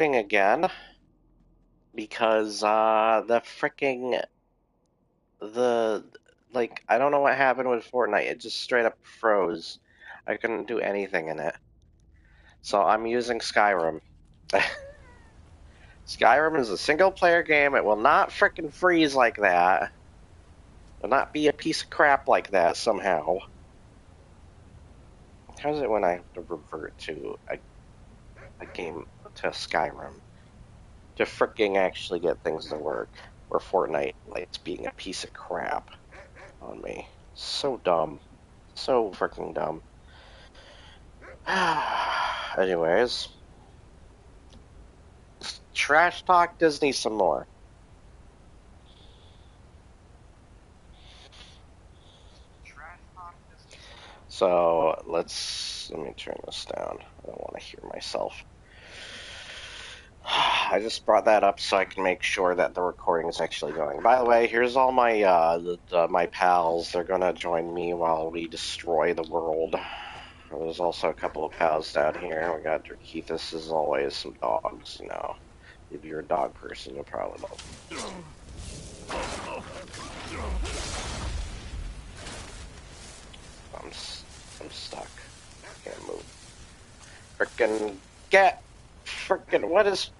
again because the freaking the like I don't know what happened with Fortnite. It just straight up froze. I couldn't do anything in it. So I'm using Skyrim. Skyrim is a single player game. It will not freaking freeze like that. It will not be a piece of crap like that somehow. How's it when I have to revert to a game to Skyrim to freaking actually get things to work? Where Fortnite likes being a piece of crap on me. So dumb. So freaking dumb. Anyways, trash talk Disney some more. So let me turn this down. I don't want to hear myself. I just brought that up so I can make sure that the recording is actually going. By the way, here's all my my pals. They're gonna join me while we destroy the world. There's also a couple of pals down here. We got Drakeethus as always, some dogs, you know. If you're a dog person, you'll probably know. I'm stuck. Can't move. Frickin' get! Frickin' what is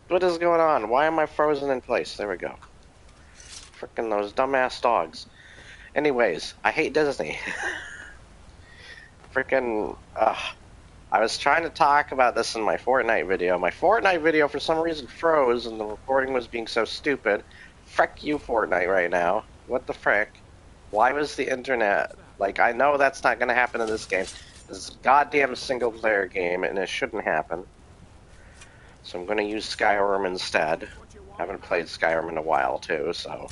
going on? Why am I frozen in place? There we go. Frickin' those dumbass dogs. Anyways, I hate Disney. Frickin' I was trying to talk about this in my Fortnite video. My Fortnite video for some reason froze and the recording was being so stupid. Frick you, Fortnite, right now. What the frick? Why was the internet... Like, I know that's not gonna happen in this game. This is a goddamn single-player game, and it shouldn't happen. So I'm gonna use Skyrim instead. Haven't played Skyrim in a while, too, so...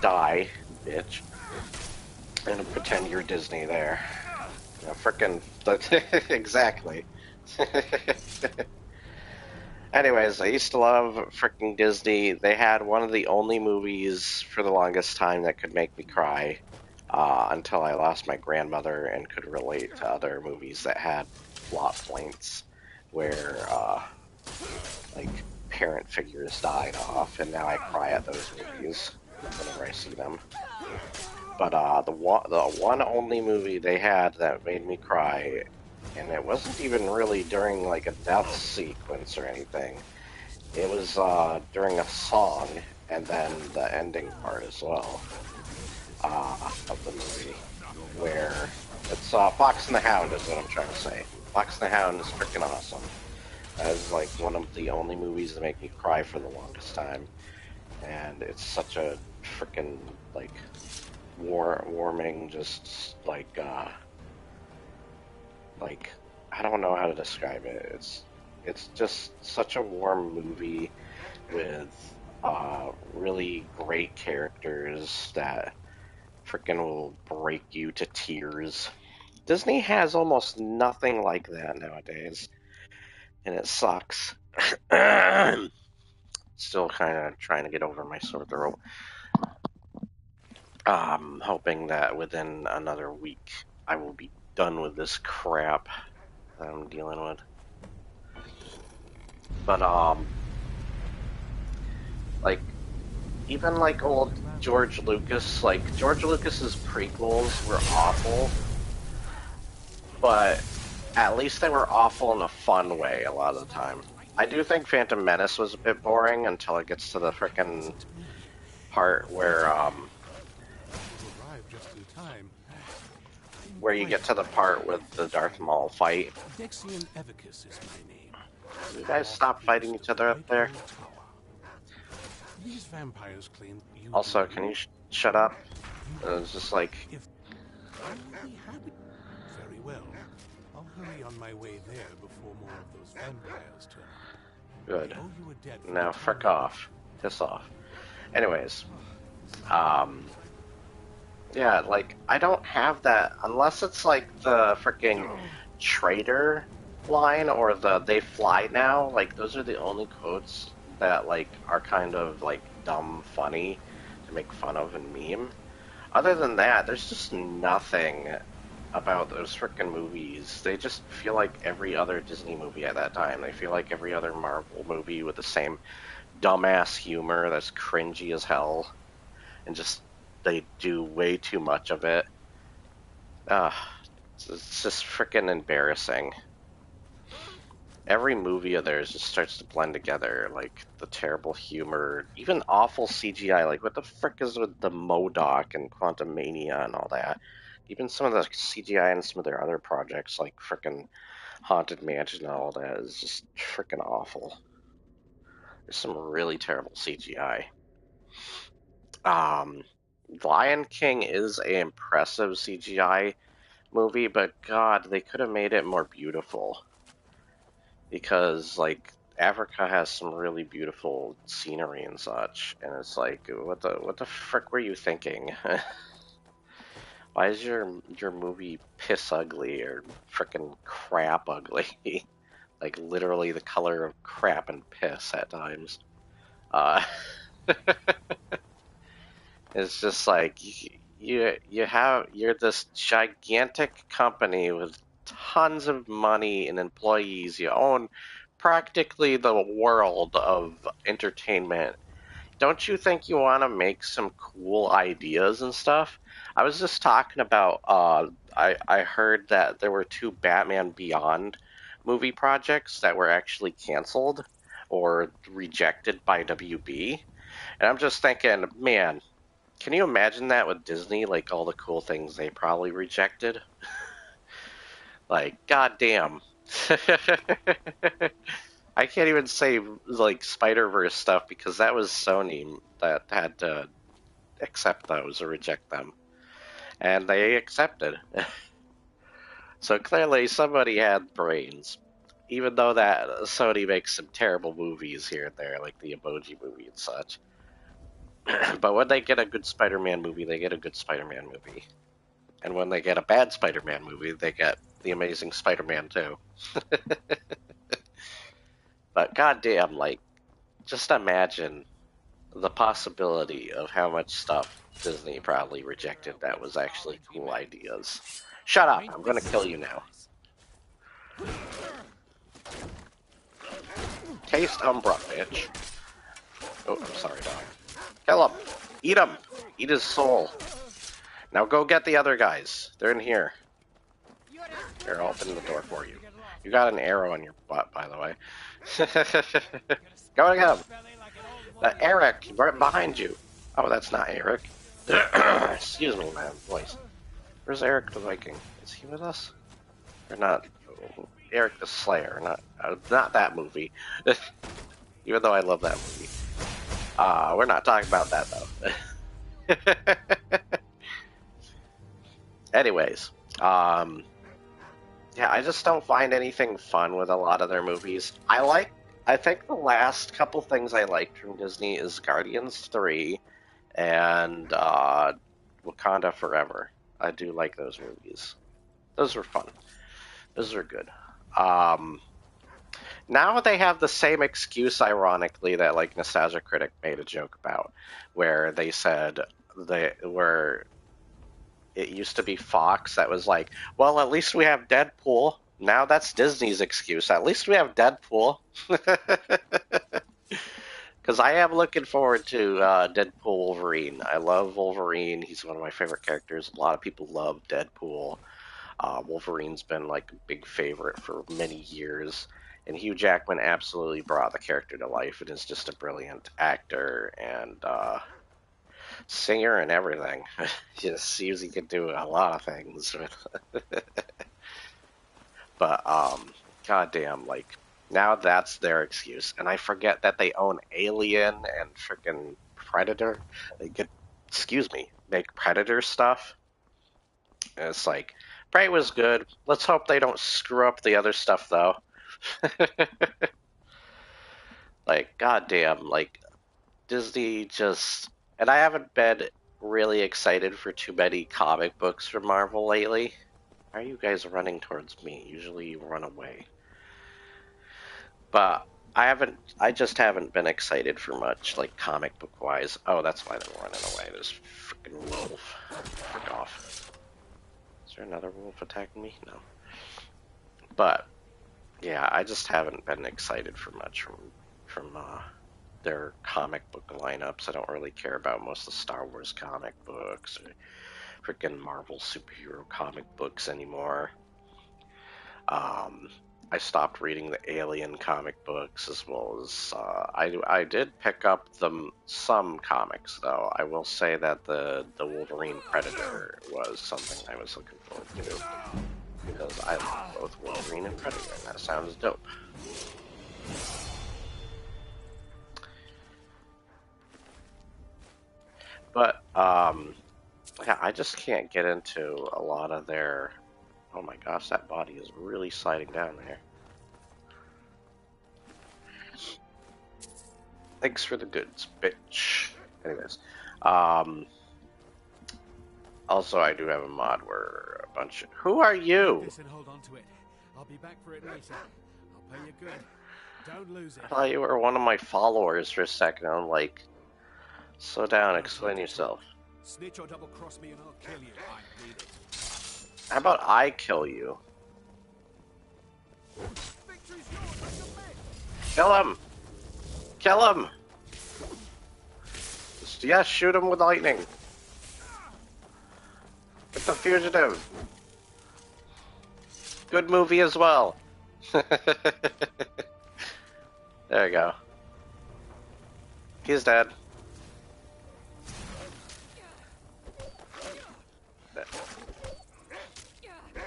Die, bitch. And pretend you're Disney there. You know, frickin' exactly. Anyways, I used to love frickin' Disney. They had one of the only movies for the longest time that could make me cry, until I lost my grandmother and could relate to other movies that had plot points where, like, parent figures died off, and now I cry at those movies whenever I see them. But the one only movie they had that made me cry, and it wasn't even really during like a death sequence or anything. It was during a song, and then the ending part as well of the movie, where it's Fox and the Hound is what I'm trying to say. Fox and the Hound is freaking awesome. That is like one of the only movies that make me cry for the longest time, and it's such a freaking like warming, just like I don't know how to describe it. It's just such a warm movie with really great characters that freaking will break you to tears. Disney has almost nothing like that nowadays, and it sucks. Still kind of trying to get over my sore throat. Hoping that within another week I will be done with this crap that I'm dealing with. But like even like old George Lucas, like George Lucas's prequels were awful, but at least they were awful in a fun way a lot of the time. I do think Phantom Menace was a bit boring until it gets to the frickin' part where you get to the part with the Darth Maul fight. You guys stop fighting each other up there? Also, can you shut up? It's just like... Very well. I'll hurry on my way there before more of those vampires turn up. Good. Now frick off. Piss off. Anyways. Yeah, like, I don't have that, unless it's like the freaking traitor line or the they fly now, like, those are the only quotes that, like, are kind of, like, dumb funny to make fun of and meme. Other than that, there's just nothing about those frickin' movies. They just feel like every other Disney movie at that time. They feel like every other Marvel movie with the same dumbass humor that's cringy as hell, and just they do way too much of it. Uh, it's just frickin' embarrassing. Every movie of theirs just starts to blend together, like the terrible humor, even awful CGI. Like, what the frick is with the MODOK and Quantum Mania and all that? Even some of the CGI in some of their other projects, like frickin' Haunted Mansion and all that, is just frickin' awful. There's some really terrible CGI. Um, Lion King is an impressive CGI movie, but God, they could have made it more beautiful. Because like Africa has some really beautiful scenery and such, and it's like, what the frick were you thinking? Why is your movie piss ugly or frickin' crap ugly? Like literally the color of crap and piss at times. Uh, it's just like you're this gigantic company with tons of money and employees. You own practically the world of entertainment. Don't you think you want to make some cool ideas and stuff? I was just talking about I heard that there were two Batman Beyond movie projects that were actually canceled or rejected by WB. And I'm just thinking, man, can you imagine that with Disney? Like all the cool things they probably rejected? Like, goddamn. I can't even say like Spider-Verse stuff because that was Sony that had to accept those or reject them. And they accepted. So clearly somebody had brains. Even though that Sony makes some terrible movies here and there, like the Emoji Movie and such. But when they get a good Spider-Man movie, they get a good Spider-Man movie. And when they get a bad Spider-Man movie, they get the Amazing Spider-Man 2. But goddamn, like, just imagine the possibility of how much stuff Disney probably rejected that was actually cool ideas. Shut up, I'm gonna kill you now. Taste Umbra, bitch. Oh, I'm sorry, dog. Kill him! Eat him! Eat his soul. Now go get the other guys. They're in here. Here, I'll open the door for you. You got an arrow in your butt, by the way. Go get him! Eric, right behind you. Oh, that's not Eric. Excuse me, my voice. Where's Eric the Viking? Is he with us? Or not? Eric the Slayer, not that movie. Even though I love that movie. We're not talking about that though. Anyways, yeah, I just don't find anything fun with a lot of their movies. I think the last couple things I liked from Disney is Guardians 3 and Wakanda Forever. I do like those movies. Those were fun. Those are good. Now they have the same excuse, ironically, that like Nostalgia Critic made a joke about, where they said where it used to be Fox that was like, well, at least we have Deadpool. Now that's Disney's excuse. At least we have Deadpool. Because I am looking forward to Deadpool Wolverine. I love Wolverine. He's one of my favorite characters. A lot of people love Deadpool. Wolverine's been like a big favorite for many years. And Hugh Jackman absolutely brought the character to life and is just a brilliant actor and singer and everything. He just seems he can do a lot of things. But goddamn, like now that's their excuse. And I forget that they own Alien and freaking Predator. They could, excuse me, make Predator stuff. And it's like, Prey was good. Let's hope they don't screw up the other stuff though. Like, goddamn, like Disney just. And I haven't been really excited for too many comic books from Marvel lately. Why are you guys running towards me? Usually you run away. But I just haven't been excited for much, like comic book wise. Oh, that's why they're running away. This freaking wolf. Frick off. This there another wolf attacking me? No. But yeah, I just haven't been excited for much from their comic book lineups. I don't really care about most of the Star Wars comic books or freaking Marvel superhero comic books anymore. I stopped reading the Alien comic books, as well as I did pick up some comics, though. I will say that the Wolverine Predator was something I was looking forward to, because I love both Wolverine and Predator, and that sounds dope. But yeah, I just can't get into a lot of their. Oh my gosh, that body is really sliding down there. Thanks for the goods, bitch. Anyways, also I do have a mod where a bunch of. Who are you? Listen, hold on to it. I'll be back for it later. I'll pay you good. Don't lose it. I thought you were one of my followers for a second. I'm like, slow down, explain yourself. Snitch or double cross me and I'll kill you. I need it. How about I kill you? Kill him! Kill him! Yeah, shoot him with lightning. Get the fugitive. Good movie as well. There you go. He's dead.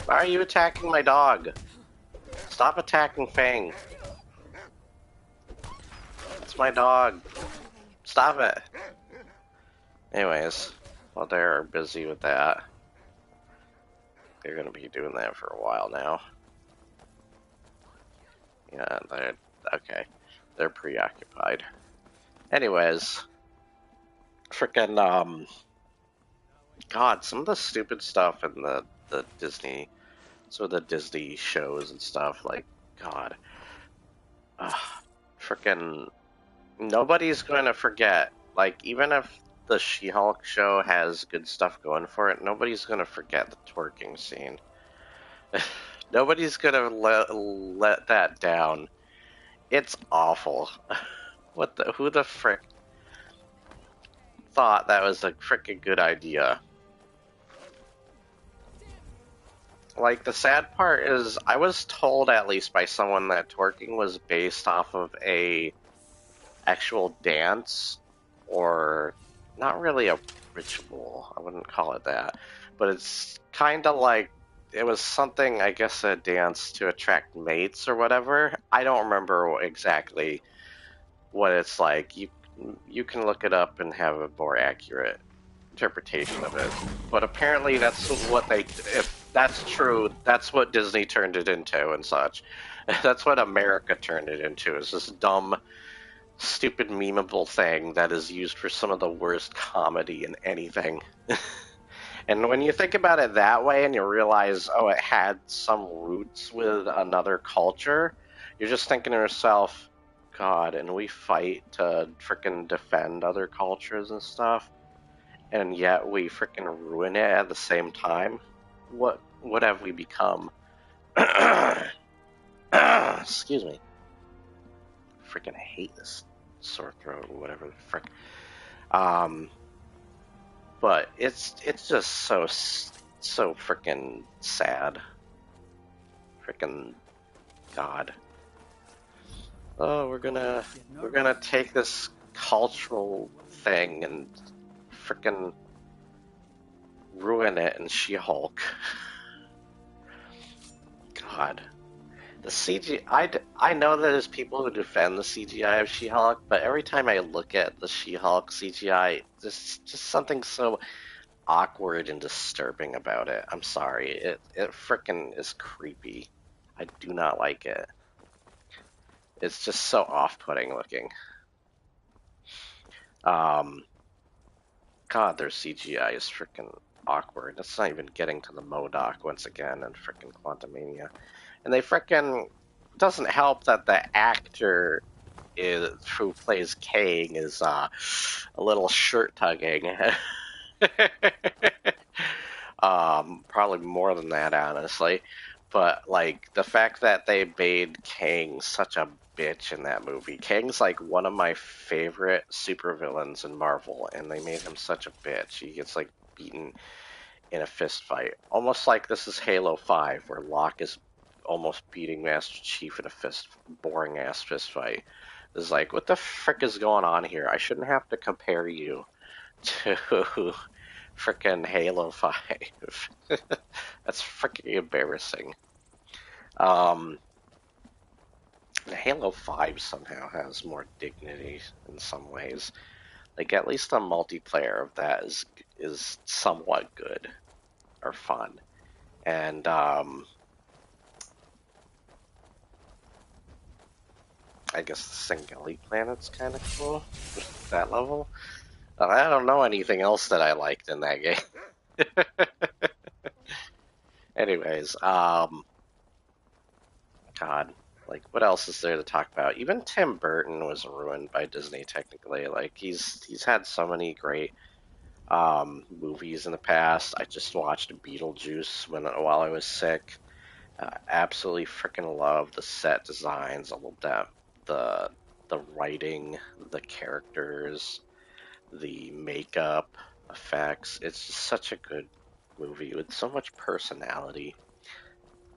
Why are you attacking my dog? Stop attacking Fang. It's my dog. Stop it. Anyways, while they're busy with that, they're gonna be doing that for a while now. Yeah, they're okay. They're preoccupied. Anyways, freaking God, some of the stupid stuff in the Disney, some of the Disney shows and stuff, like, God, freaking nobody's going to forget. Like, even if the She-Hulk show has good stuff going for it, nobody's going to forget the twerking scene. Nobody's going to let that down. It's awful. Who the frick thought that was a freaking good idea? Like, the sad part is, I was told, at least by someone, that twerking was based off of a actual dance, or not really a ritual, I wouldn't call it that, but it's kind of like, it was something, I guess, a dance to attract mates or whatever. I don't remember exactly what it's like. You can look it up and have a more accurate interpretation of it, but apparently that's what they, if that's true, that's what Disney turned it into and such. That's what America turned it into, is this dumb, stupid, memeable thing that is used for some of the worst comedy in anything. And when you think about it that way and you realize, oh, it had some roots with another culture, you're just thinking to yourself, God, and we fight to frickin' defend other cultures and stuff, and yet we frickin' ruin it at the same time? What have we become? Excuse me. Freaking hate this sore throat or whatever the frick. But it's just so freaking sad. Freaking God. Oh, we're gonna take this cultural thing and freaking ruin it in She-Hulk. God. The CGI, I know that there's people who defend the CGI of She-Hulk, but every time I look at the She-Hulk CGI, there's just something so awkward and disturbing about it. I'm sorry, it frickin' is creepy. I do not like it. It's just so off-putting looking. God, their CGI is frickin' awkward. It's not even getting to the MODOK once again and frickin' Quantumania. And they frickin' doesn't help that the actor who plays Kang is a little shirt tugging. Probably more than that, honestly. But like the fact that they made Kang such a bitch in that movie. Kang's like one of my favorite supervillains in Marvel, and they made him such a bitch. He gets like beaten in a fist fight, almost like this is Halo 5, where Locke is almost beating Master Chief in a boring ass fist fight. It's like, what the frick is going on here? I shouldn't have to compare you to frickin' Halo 5. That's freaking embarrassing. Um, Halo 5 somehow has more dignity in some ways. Like, at least the multiplayer of that is somewhat good or fun. And, I guess the Singeli planet's kind of cool. That level. I don't know anything else that I liked in that game. Anyways, God, like what else is there to talk about? Even Tim Burton was ruined by Disney technically. Like he's had so many great movies in the past. I just watched Beetlejuice while I was sick. Absolutely freaking love the set designs, all of that, the writing, the characters, the makeup effects. It's just such a good movie with so much personality.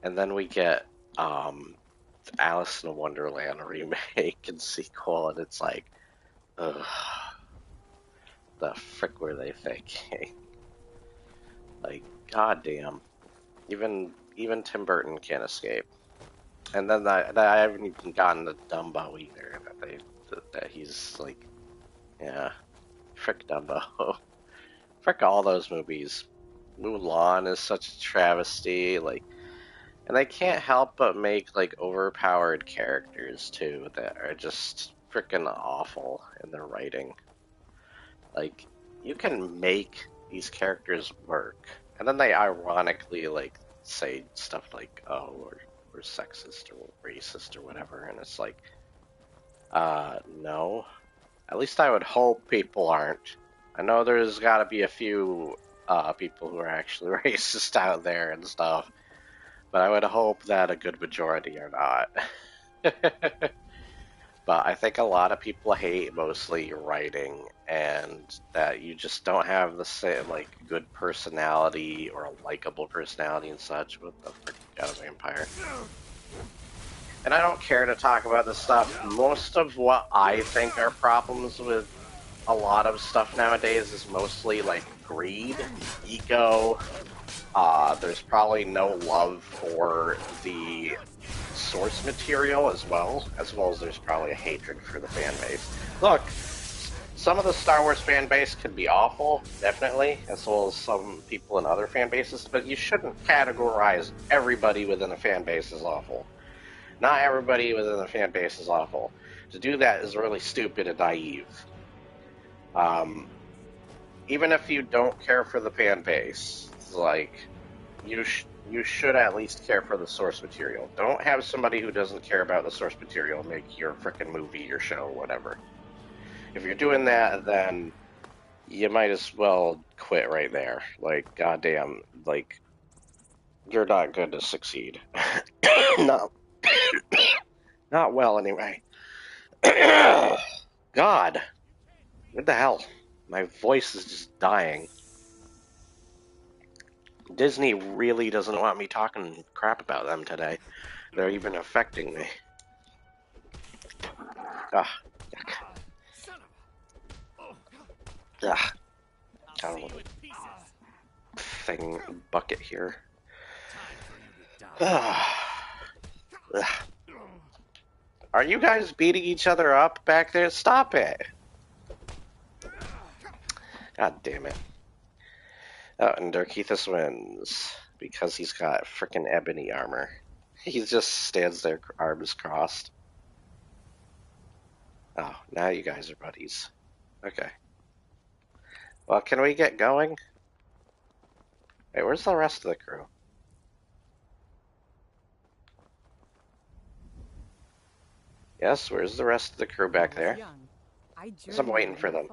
And then we get Alice in Wonderland remake and sequel, and it's like, ugh, the frick were they thinking? Like, goddamn. Even Tim Burton can't escape. And then I haven't even gotten to Dumbo either. That he's like, yeah, frick Dumbo. Frick all those movies. Mulan is such a travesty. Like, and they can't help but make like overpowered characters too that are just freaking awful in their writing. Like, you can make these characters work, and then they ironically like say stuff like, "Oh, we're sexist or racist or whatever," and it's like, no. At least I would hope people aren't. I know there's got to be a few people who are actually racist out there and stuff, but I would hope that a good majority are not. But I think a lot of people hate mostly writing, and that you just don't have the same like good personality or a likable personality and such with the freaking God of Vampire. And I don't care to talk about this stuff. Most of what I think are problems with a lot of stuff nowadays is mostly like greed, ego. There's probably no love for the source material as well as there's probably a hatred for the fan base. Look, some of the Star Wars fan base can be awful, definitely, as well as some people in other fan bases, but you shouldn't categorize everybody within a fan base as awful. Not everybody within the fan base is awful. To do that is really stupid and naive. Even if you don't care for the fan base, like, you should at least care for the source material. Don't have somebody who doesn't care about the source material make your frickin' movie, your show, whatever. If you're doing that, then you might as well quit right there. Like, goddamn, like, you're not going to succeed. No. Not well, anyway. God. What the hell? My voice is just dying. Disney really doesn't want me talking crap about them today. They're even affecting me. Ah, yuck. Got a little thing bucket here. Are you guys beating each other up back there? Stop it! God damn it. Oh, and Darkethus wins because he's got frickin' ebony armor. He just stands there, arms crossed. Oh, now you guys are buddies. Okay. Well, can we get going? Wait, where's the rest of the crew? Yes, where's the rest of the crew back there? I'm waiting for them.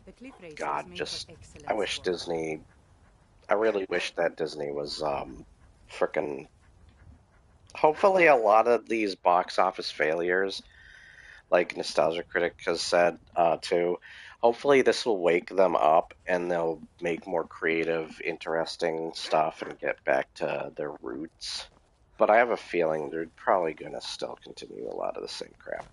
The cliff race God, is made just, for excellent I wish sport. Disney, I really wish that Disney was, frickin', hopefully a lot of these box office failures, like Nostalgia Critic has said, too, hopefully this will wake them up and they'll make more creative, interesting stuff and get back to their roots. But I have a feeling they're probably going to still continue a lot of the same crap.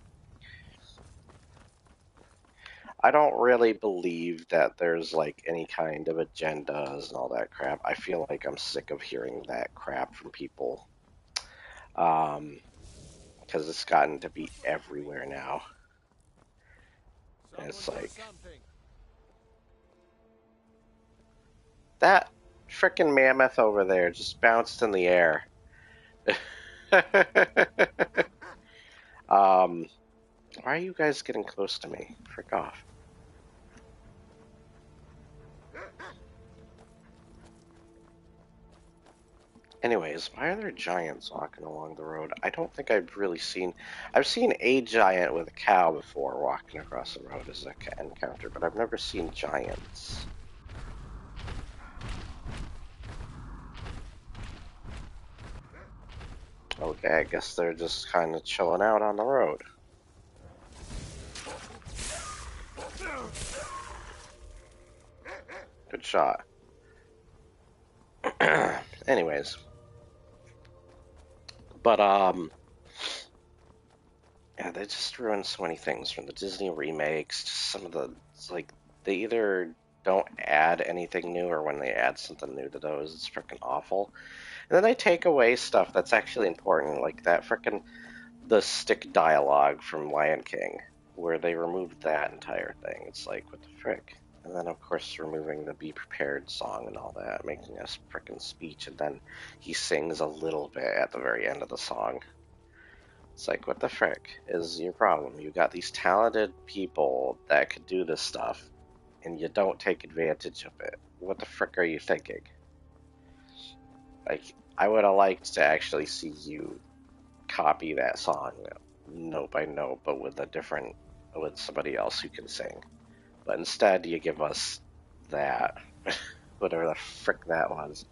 I don't really believe that there's like any kind of agendas and all that crap. I feel like I'm sick of hearing that crap from people. Because it's gotten to be everywhere now. And it's like, that frickin' mammoth over there just bounced in the air. Why are you guys getting close to me? Frick off. Anyways, why are there giants walking along the road? I don't think I've really seen... I've seen a giant with a cow before walking across the road as an encounter, but I've never seen giants. Okay, I guess they're just kind of chilling out on the road. Good shot. Anyways. But, yeah, they just ruined so many things, from the Disney remakes to some of the, it's like, they either don't add anything new, or when they add something new to those, it's freaking awful. And then they take away stuff that's actually important, like that frickin' the stick dialogue from Lion King, where they removed that entire thing. It's like, what the frick? And then, of course, removing the Be Prepared song and all that, making a frickin' speech, and then he sings a little bit at the very end of the song. It's like, what the frick is your problem? You got these talented people that could do this stuff, and you don't take advantage of it. What the frick are you thinking? Like, I would have liked to actually see you copy that song note by note, but with somebody else who can sing. But instead, you give us that, whatever the frick that was.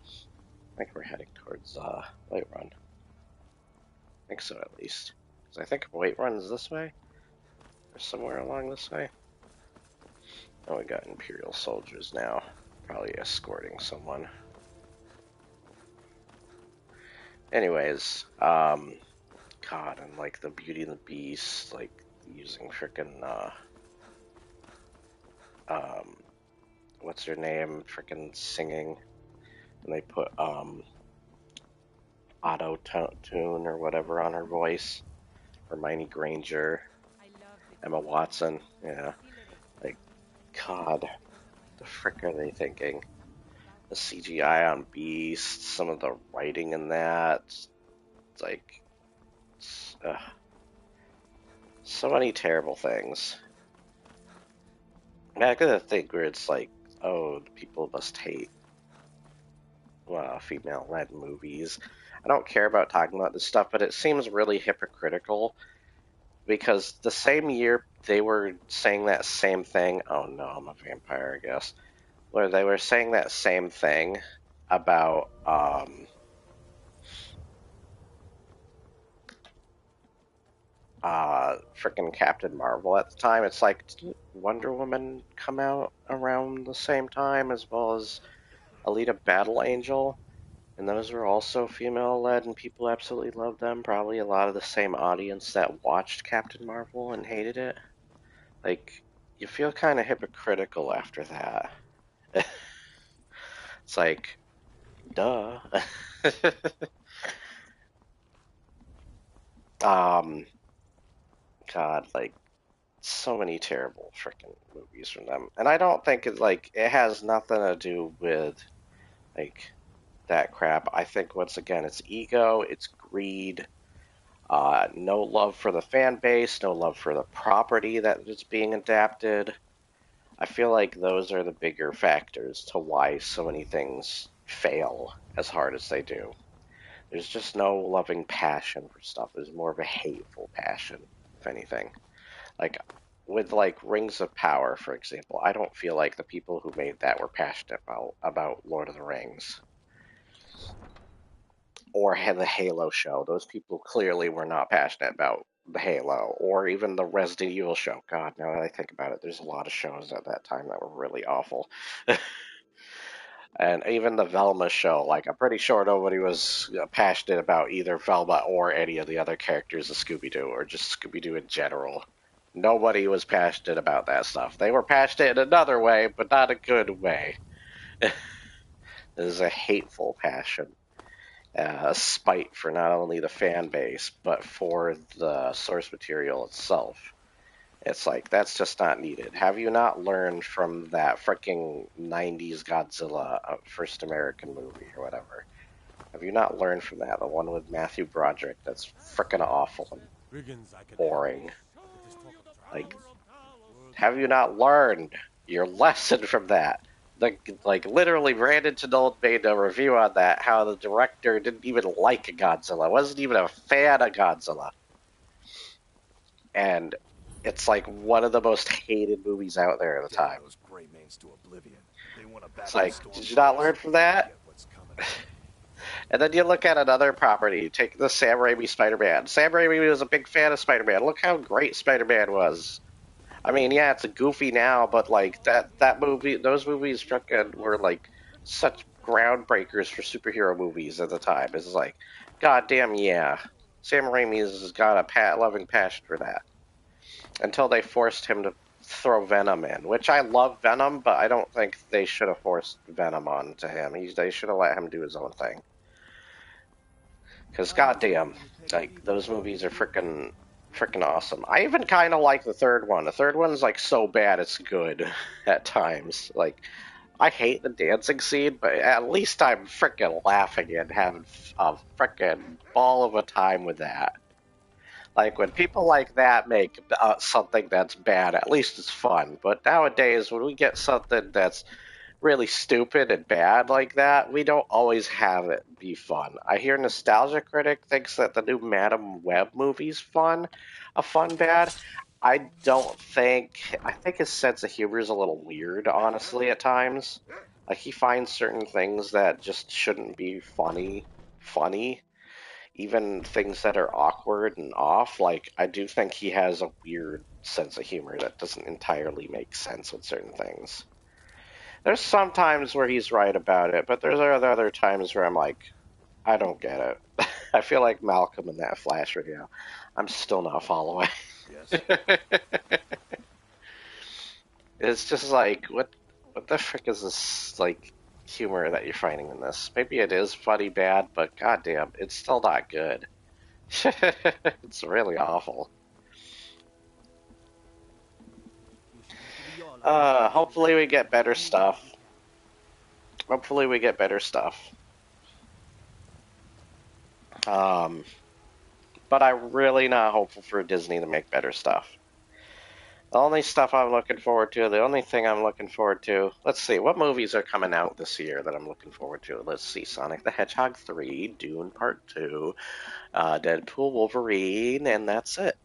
I think we're heading towards Whiterun. I think so, at least. Because I think Whiterun's this way, or somewhere along this way. Oh, we got Imperial soldiers now, probably escorting someone. Anyways, God, and like the Beauty and the Beast, like using frickin' what's her name, frickin' singing, and they put auto tune or whatever on her voice. Hermione Granger, Emma Watson, yeah, like, God, the frick are they thinking? The CGI on Beast, some of the writing in that, it's like, so many terrible things. I gotta think where it's like, oh, people must hate female-led movies. I don't care about talking about this stuff, but it seems really hypocritical because the same year they were saying that same thing. Oh no, I'm a vampire, I guess. Where they were saying that same thing about freaking Captain Marvel at the time. It's like, didn't Wonder Woman come out around the same time, as well as Alita Battle Angel? And those were also female-led, and people absolutely loved them. Probably a lot of the same audience that watched Captain Marvel and hated it. Like, you feel kind of hypocritical after that. It's like, duh. um, God, like, so many terrible freaking movies from them. And I don't think it has nothing to do with, like, that crap. I think, once again, it's ego, it's greed, no love for the fan base, no love for the property that is being adapted. I feel like those are the bigger factors to why so many things fail as hard as they do. There's just no loving passion for stuff. There's more of a hateful passion, if anything. Like, with like Rings of Power, for example, I don't feel like the people who made that were passionate about Lord of the Rings or had the Halo show. Those people clearly were not passionate about the Halo or even the Resident Evil show. God, now that I think about it, there's a lot of shows at that time that were really awful. And even the Velma show, like I'm pretty sure nobody was passionate about either Velma or any of the other characters of Scooby-Doo or just Scooby-Doo in general. Nobody was passionate about that stuff. They were passionate in another way, but not a good way. This is a hateful passion, a spite for not only the fan base, but for the source material itself. It's like, that's just not needed. Have you not learned from that freaking 90s Godzilla first American movie or whatever? Have you not learned from that? The one with Matthew Broderick that's freaking awful and boring. Like, have you not learned your lesson from that? Like literally, Brandon Tenold made a review on that, how the director didn't even like Godzilla, wasn't even a fan of Godzilla. And it's like one of the most hated movies out there at the time. It's like, did you not learn from that? And then you look at another property, take the Sam Raimi Spider-Man. Sam Raimi was a big fan of Spider-Man. Look how great Spider-Man was. I mean, yeah, it's goofy now, but like that movie, those movies fucking were like such groundbreakers for superhero movies at the time. It's like, goddamn, yeah, Sam Raimi's got a loving passion for that. Until they forced him to throw Venom in, which I love Venom, but I don't think they should have forced Venom on to him. They should have let him do his own thing. Because goddamn, like those movies are freaking awesome. I even kind of like the third one. The third one's like so bad it's good at times. Like I hate the dancing scene, but at least I'm freaking laughing and having a freaking ball of a time with that. Like when people like that make something that's bad, at least it's fun. But nowadays, when we get something that's really stupid and bad like that, we don't always have it be fun. I hear Nostalgia Critic thinks that the new Madam Web movie's fun, a fun bad. I don't think. I think his sense of humor is a little weird, honestly, at times. Like he finds certain things that just shouldn't be funny. Even things that are awkward and off. Like I do think he has a weird sense of humor that doesn't entirely make sense with certain things. There's some times where he's right about it, but there's other times where I'm like, I don't get it. I feel like Malcolm in that Flash video. I'm still not following. Yes. It's just like, what the frick is this, like, humor that you're finding in this? Maybe it is funny bad, but goddamn, it's still not good. It's really awful. Hopefully we get better stuff. Hopefully we get better stuff. But I'm really not hopeful for Disney to make better stuff. The only stuff I'm looking forward to, the only thing I'm looking forward to, let's see, what movies are coming out this year that I'm looking forward to? Let's see, Sonic the Hedgehog 3, Dune Part 2, Deadpool, Wolverine, and that's it.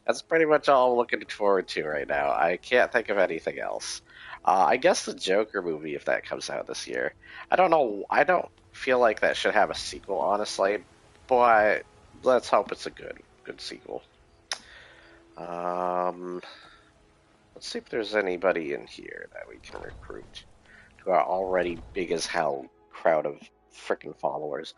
That's pretty much all I'm looking forward to right now. I can't think of anything else. I guess the Joker movie, if that comes out this year. I don't know. I don't feel like that should have a sequel, honestly. But let's hope it's a good sequel. Let's see if there's anybody in here that we can recruit to our already big as hell crowd of freaking followers.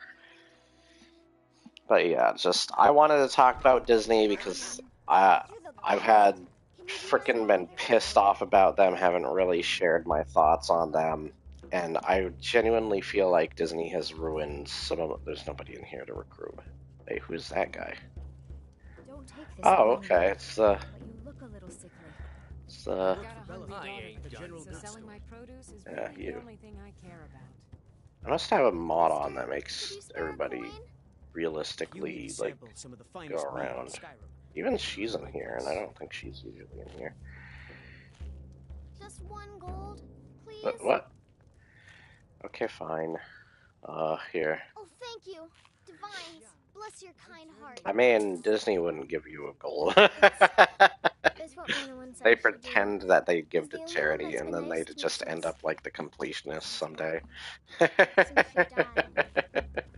But yeah, just I wanted to talk about Disney because I've had freaking been pissed off about them, haven't really shared my thoughts on them, and I genuinely feel like Disney has ruined some of. There's nobody in here to recruit. Hey, who's that guy? Oh, okay, it's the. It's the. Yeah, you. I must have a mod on that makes everybody realistically like go around. Even she's in here, and I don't think she's usually in here. Just one gold, please. What? Okay, fine. Here. Oh, thank you. Divines, Bless your kind heart. I mean, Disney wouldn't give you a gold. It's what Mona Lisa They said she'd do. pretend that they give to It's the only one charity, that's and been then nice they to me just end since- up like the completionists someday. Since she died.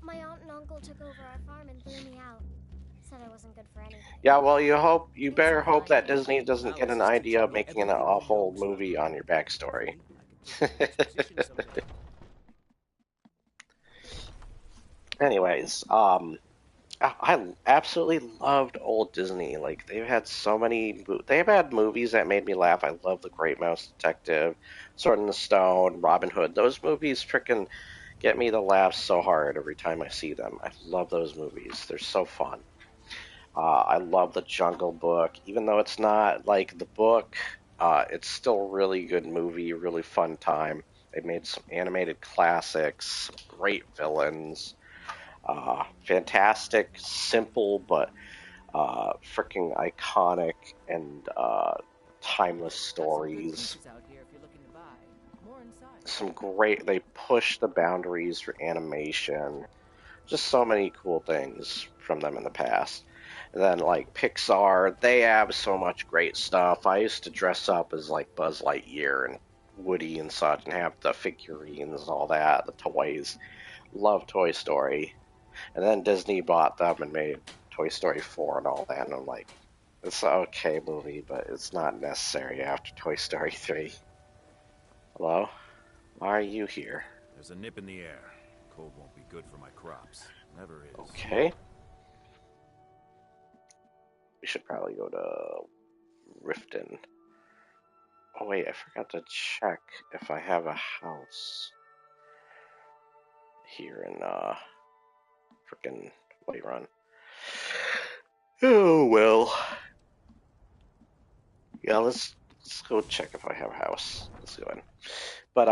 My aunt and uncle took over our farm and threw me out. Said I wasn't good for anything. Yeah, well, you better hope that Disney doesn't get an idea of making an awful movie on your backstory. Anyways, I absolutely loved old Disney. Like they've had so many, they've had movies that made me laugh. I love The Great Mouse Detective, Sword in the Stone, Robin Hood. Those movies freaking get me to laugh so hard every time I see them. I love those movies. They're so fun. I love The Jungle Book, even though it's not like the book. It's still a really good movie, really fun time. They made some animated classics, some great villains. Fantastic, simple, but freaking iconic and timeless stories. Some great, they push the boundaries for animation. Just so many cool things from them in the past. And then, like, Pixar, they have so much great stuff. I used to dress up as, like, Buzz Lightyear and Woody and such and have the figurines and all that, the toys. Love Toy Story. And then Disney bought them and made Toy Story 4 and all that, and I'm like, it's an okay movie, but it's not necessary after Toy Story 3. Hello? Why are you here? There's a nip in the air. Cold won't be good for my crops. Never is. Okay. We should probably go to Riften. Oh wait, I forgot to check if I have a house here in frickin' Whiterun. Oh well. Yeah, let's go check if I have a house. Let's go in. But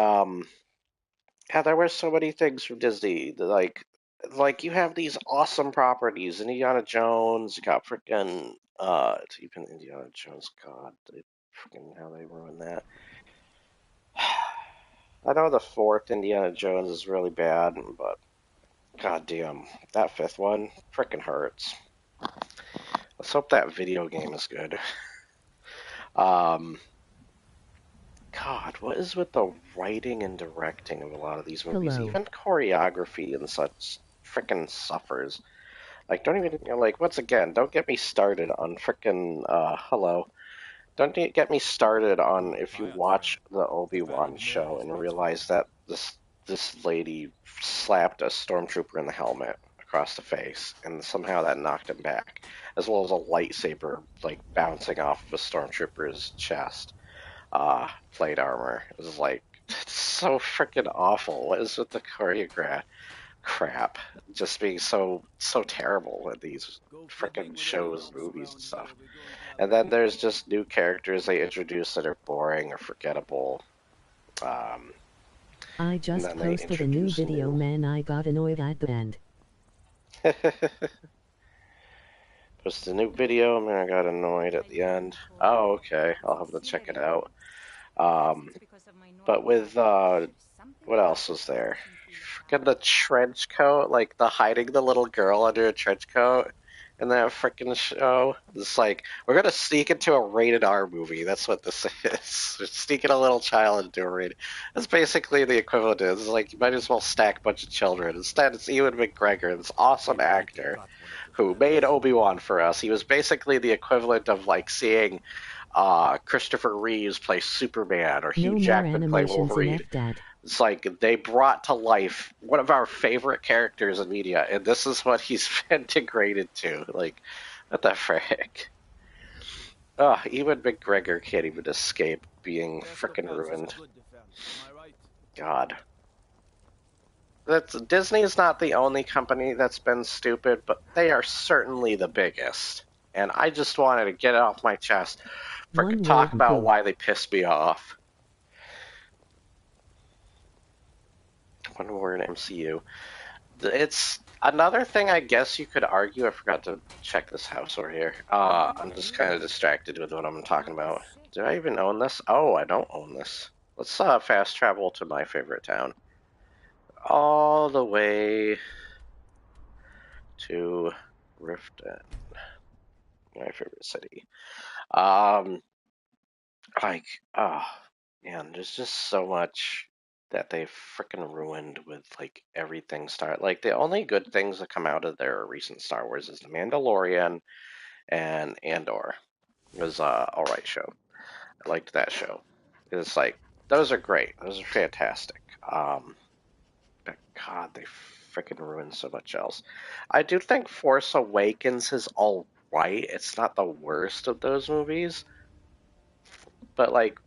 yeah, there were so many things from Disney. Like you have these awesome properties. Indiana Jones, you got freaking it's even Indiana Jones. God, they freaking how they ruined that. I know the fourth Indiana Jones is really bad, but goddamn, that fifth one freaking hurts. Let's hope that video game is good. God, what is with the writing and directing of a lot of these movies? Hello. Even choreography and such freaking suffers. Like, don't even, like, once again, don't get me started on freaking, hello. Don't get me started on if you watch the Obi-Wan show and realize that this lady slapped a stormtrooper in the helmet across the face, and somehow that knocked him back, as well as a lightsaber, like, bouncing off of a stormtrooper's chest. Plate armor. It was like, it's so freaking awful. What is with the choreograph crap? Just being so terrible at these freaking shows, movies, and stuff. And then there's just new characters they introduce that are boring or forgettable. I just posted a new video, man. I got annoyed at the end. Posted a new video, man. I got annoyed at the end. Oh, okay. I'll have to check it out. But with, what else was there? Freaking the trench coat, like the hiding the little girl under a trench coat in that freaking show. It's like, we're gonna sneak into a rated R movie. That's what this is. We're sneaking a little child into a rated. That's basically the equivalent. It's like, you might as well stack a bunch of children. Instead, it's Ewan McGregor, this awesome actor who made Obi-Wan for us. He was basically the equivalent of like seeing Christopher Reeves play Superman or Hugh Jackman play Wolverine. It's like they brought to life one of our favorite characters in media, and this is what he's been degraded to. Like, what the frick? Ewan McGregor can't even escape being frickin' ruined. God. Disney is not the only company that's been stupid, but they are certainly the biggest. And I just wanted to get it off my chest. Frickin' talk about why they pissed me off. One word MCU. It's another thing I guess you could argue. I forgot to check this house over here. I'm just kind of distracted with what I'm talking about. Do I even own this? Oh, I don't own this. Let's fast travel to my favorite town. All the way to Riften, my favorite city. Um, like, oh man, there's just so much that they freaking ruined with like everything Star. Like the only good things that come out of their recent Star Wars is the Mandalorian and Andor. It was a alright show. I liked that show. It's like those are great. Those are fantastic. But God, they freaking ruined so much else. I do think Force Awakens is all right. It's not the worst of those movies, but like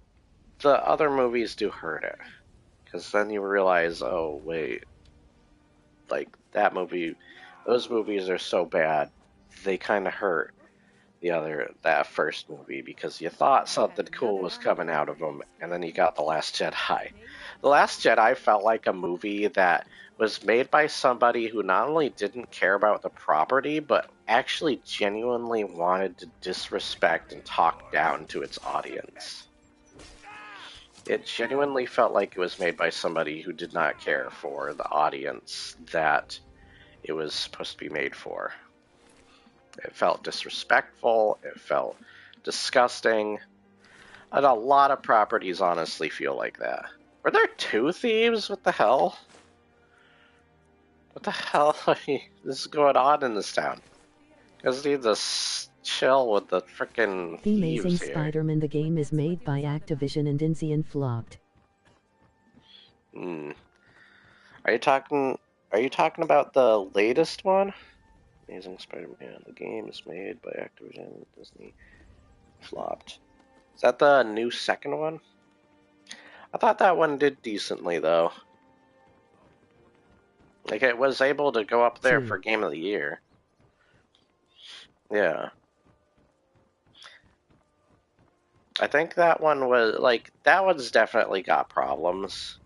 the other movies do hurt it because then you realize, oh wait, like that movie, those movies are so bad, they kind of hurt that first movie because you thought something cool was coming out of them, and then you got The Last Jedi. The Last Jedi felt like a movie that was made by somebody who not only didn't care about the property, but actually genuinely wanted to disrespect and talk down to its audience. It genuinely felt like it was made by somebody who did not care for the audience that it was supposed to be made for. It felt disrespectful, it felt disgusting, and a lot of properties honestly feel like that. Were there two thieves? What the hell? What the hell is going on in this town? You guys need to chill with the frickin' The thieves Amazing here. Spider-Man the game is made by Activision and Inzian flopped. Are you talking about the latest one? Amazing Spider-Man. The game is made by Activision and Disney. Flopped. Is that the new second one? I thought that one did decently, though. Like, it was able to go up there for Game of the Year. Yeah. I think that one was, like, that one's definitely got problems.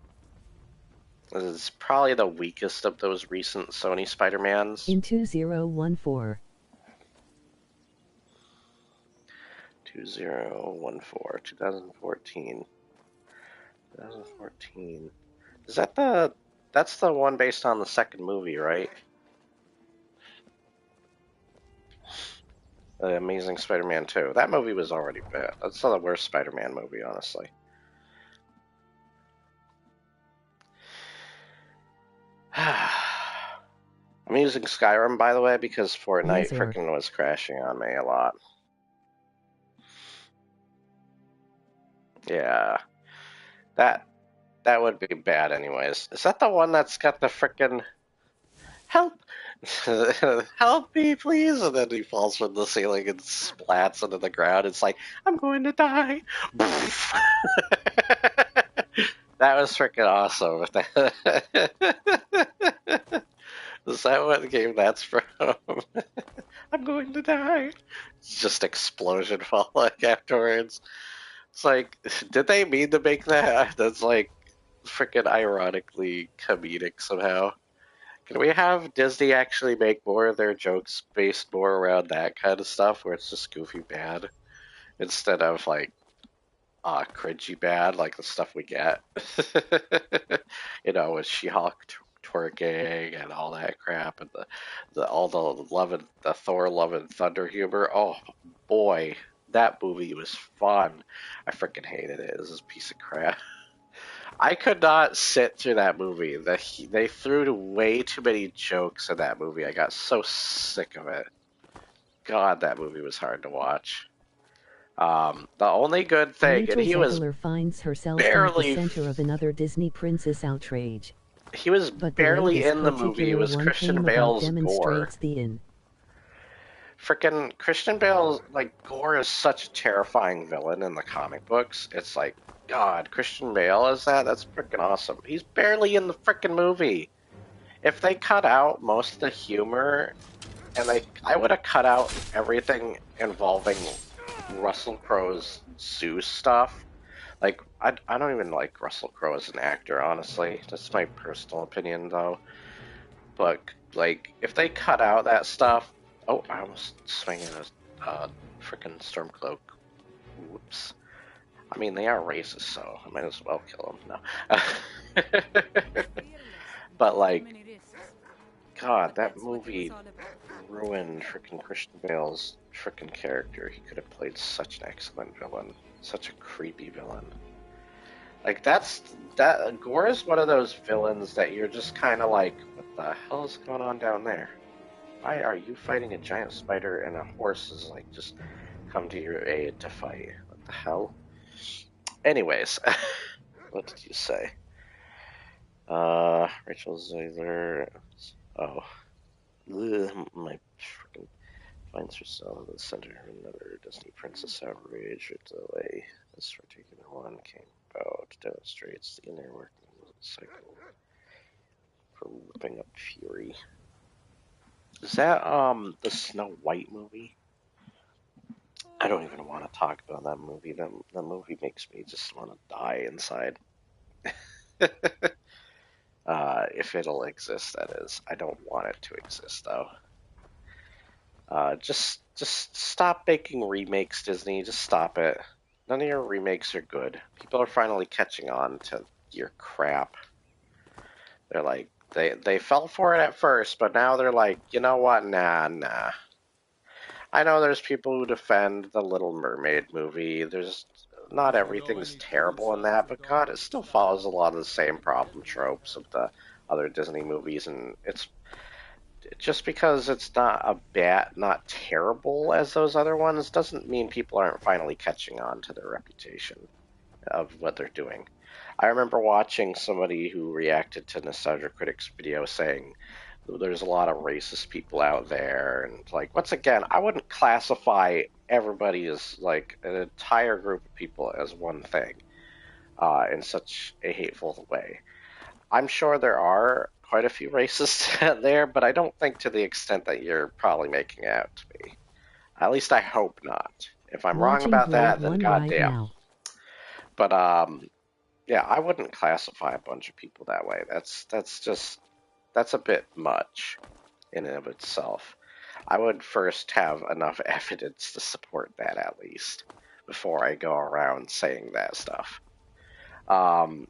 It's probably the weakest of those recent Sony Spider-Mans. In 2014. 2014. Is that that's the one based on the second movie, right? The Amazing Spider-Man 2. That movie was already bad. That's not the worst Spider-Man movie, honestly. I'm using Skyrim, by the way, because Fortnite freaking was crashing on me a lot. Yeah. That would be bad anyways. Is that the one that's got the frickin' help? Help me, please! And then he falls from the ceiling and splats into the ground. It's like, I'm going to die! That was freaking awesome. Is that what game that's from? I'm going to die! It's just explosion falling afterwards. It's like, did they mean to make that? That's like freaking ironically comedic somehow. Can we have Disney actually make more of their jokes based more around that kind of stuff where it's just goofy bad instead of like cringy bad like the stuff we get? You know, with She-Hulk twerking and all that crap and all the Thor Love and Thunder humor. Oh boy, that movie was fun. I freaking hated it. It was a piece of crap. I could not sit through that movie. They threw way too many jokes in that movie. I got so sick of it. God, that movie was hard to watch. The only good thing, and he was finds herself barely at the center of another Disney princess outrage. He was barely in the movie. It was Christian Bale's Gore. Frickin' Christian Bale's, like, Gore is such a terrifying villain in the comic books. It's like, God, Christian Bale is that? That's freaking awesome. He's barely in the freaking movie. If they cut out most of the humor, and I would have cut out everything involving Russell Crowe's Zeus stuff. Like, I don't even like Russell Crowe as an actor, honestly. That's my personal opinion, though. But, like, if they cut out that stuff... Oh, I almost swinging a frickin' Stormcloak. Whoops. I mean, they are racist, so I might as well kill them. No. But, like, God, that movie ruined freaking Christian Bale's freaking character. He could have played such an excellent villain, such a creepy villain. Like Gore is one of those villains that you're just kind of like, what the hell is going on down there? Why are you fighting a giant spider and a horse is like just come to your aid to fight? What the hell? Anyways, what did you say? Rachel Zegler. Oh. Ugh, my freaking finds herself in the center of another Disney princess outrage with the way this particular one came about demonstrates the inner working of the cycle for whipping up fury. Is that the Snow White movie? I don't even want to talk about that movie. That movie makes me just want to die inside. If it'll exist, that is. I don't want it to exist, though. Just stop making remakes, Disney. Just stop it. None of your remakes are good. People are finally catching on to your crap. They're like, they fell for it at first, but now they're like, you know what? Nah. I know there's people who defend the Little Mermaid movie. There's not everything's terrible in that, but God, it still follows a lot of the same problem tropes of the other Disney movies, and it's just because it's not terrible as those other ones doesn't mean people aren't finally catching on to their reputation of what they're doing. I remember watching somebody who reacted to Nostalgia Critics video saying there's a lot of racist people out there, and like, once again, I wouldn't classify everybody as like an entire group of people as one thing in such a hateful way. I'm sure there are quite a few racists out there, but I don't think to the extent that you're probably making out to be. At least I hope not. If I'm wrong about that, then goddamn. Right, but yeah, I wouldn't classify a bunch of people that way. That's a bit much in and of itself. I would first have enough evidence to support that at least before I go around saying that stuff. And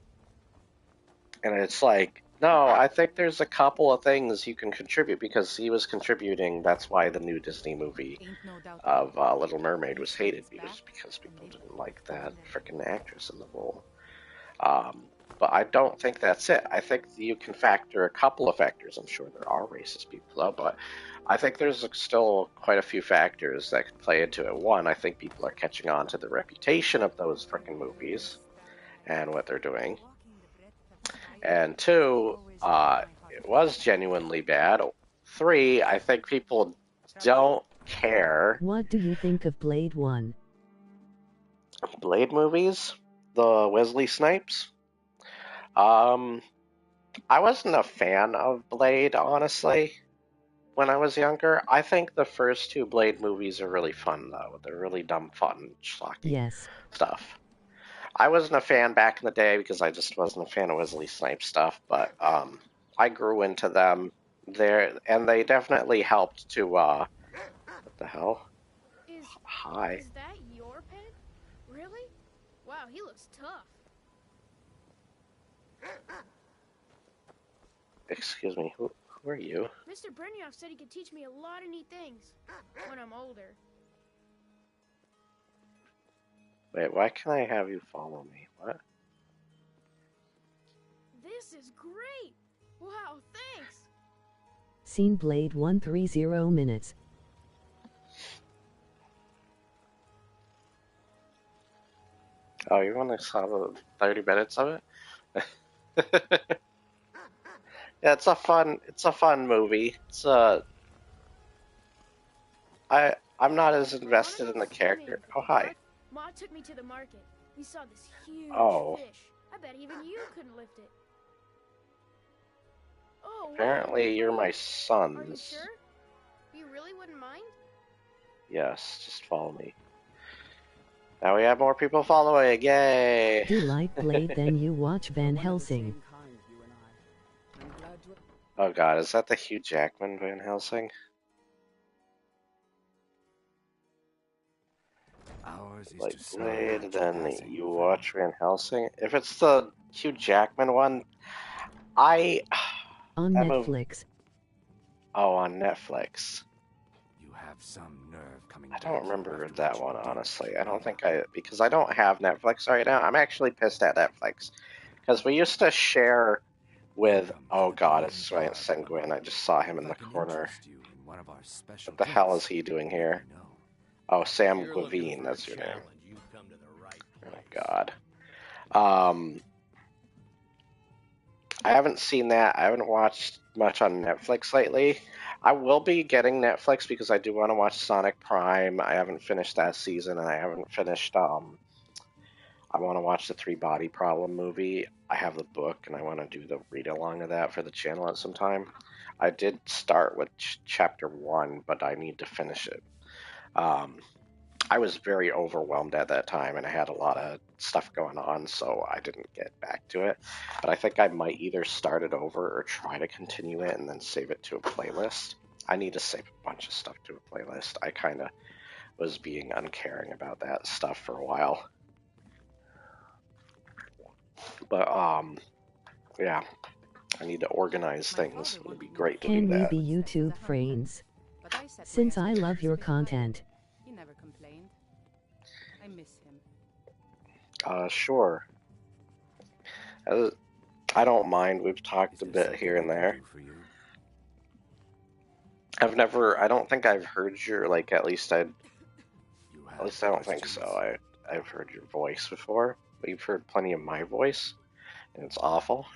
it's like, no, I think there's a couple of things you can contribute because he was contributing. That's why the new Disney movie of Little Mermaid was hated, because people didn't like that freaking actress in the role. But I don't think that's it. I think you can factor a couple of factors. I'm sure there are racist people, though, but I think there's still quite a few factors that could play into it. One, I think people are catching on to the reputation of those freaking movies and what they're doing. And two, it was genuinely bad. Three, I think people don't care. What do you think of Blade 1? Blade movies? The Wesley Snipes? I wasn't a fan of Blade, honestly, when I was younger. I think the first two Blade movies are really fun, though. They're really dumb fun, schlocky stuff. I wasn't a fan back in the day because I just wasn't a fan of Wesley Snipes stuff, but I grew into them there, and they definitely helped to, what the hell? Hi. Is that your pet? Really? Wow, he looks tough. Excuse me, who are you? Mr. Brynjolf said he could teach me a lot of neat things when I'm older. Wait, why can't I have you follow me? What? This is great! Wow, thanks! Seen Blade 130 minutes. Oh, you want to saw 30 minutes of it? Yeah, it's a fun movie. I'm not as invested in the character. Oh, hi. Ma took me to the market. We saw this huge fish. I bet even you couldn't lift it. Oh, apparently you're my sons. Are you sure? You really wouldn't mind? Yes, just follow me. Now we have more people following. Yay! Do you like Blade? Then you watch Van Helsing. Oh God, is that the Hugh Jackman Van Helsing? Like Blade, then you watch Van Helsing. If it's the Hugh Jackman one, on Netflix. Oh, on Netflix. have some nerve coming I down don't here remember after that what you one, did honestly. to I don't think Trina. because I don't have Netflix right now. I'm actually pissed at Netflix. Because we used to share with, Welcome to oh the god, Bleeding it's Guard, Senguin. I Beloved. just saw him in If the I can corner. interest you in one of our special What the hell is gifts, he doing let here? me know. Oh, If Sam you're looking Levine, for a that's your name. challenge, you've come to the right place. Oh god. I haven't seen that. I haven't watched much on Netflix lately. I will be getting Netflix because I do want to watch Sonic Prime. I haven't finished that season, and I haven't finished. I want to watch the Three Body Problem movie. I have the book, and I want to do the read along of that for the channel at some time. I did start with chapter 1, but I need to finish it. I was very overwhelmed at that time, and I had a lot of stuff going on, so I didn't get back to it. But I think I might either start it over or try to continue it and then save it to a playlist. I need to save a bunch of stuff to a playlist. I kind of was being uncaring about that stuff for a while. But, yeah, I need to organize things. It would be great to do Can we that. be YouTube friends? Since I love your content. He never complained. I miss him. Sure. I don't mind. We've talked a bit here and there. I don't think I've heard your, like, at least I don't think so. I've heard your voice before, but you've heard plenty of my voice, and it's awful.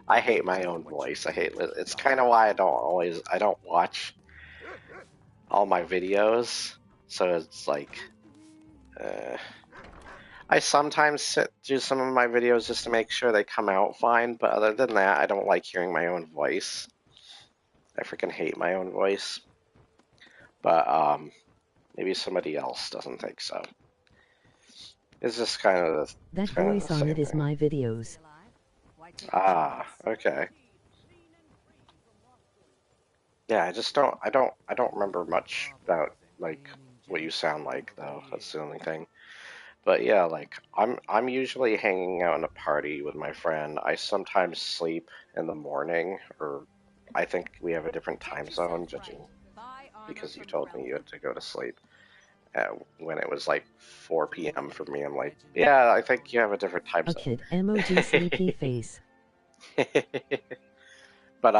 I hate my own voice. It's kind of why I don't watch all my videos, so it's like, I sometimes do some of my videos just to make sure they come out fine, but other than that, I don't like hearing my own voice. I freaking hate my own voice. But, maybe somebody else doesn't think so. It's just kind of That voice on it is my videos. Ah, okay. Yeah, I don't remember much about, like, what you sound like, though. That's the only thing. But yeah, like, I'm usually hanging out in a party with my friend. I sometimes sleep in the morning, or I think we have a different time zone, judging because you told me you had to go to sleep when it was like 4 p.m. for me. I'm like, yeah, I think you have a different time zone. A kid emoji sleepy face. But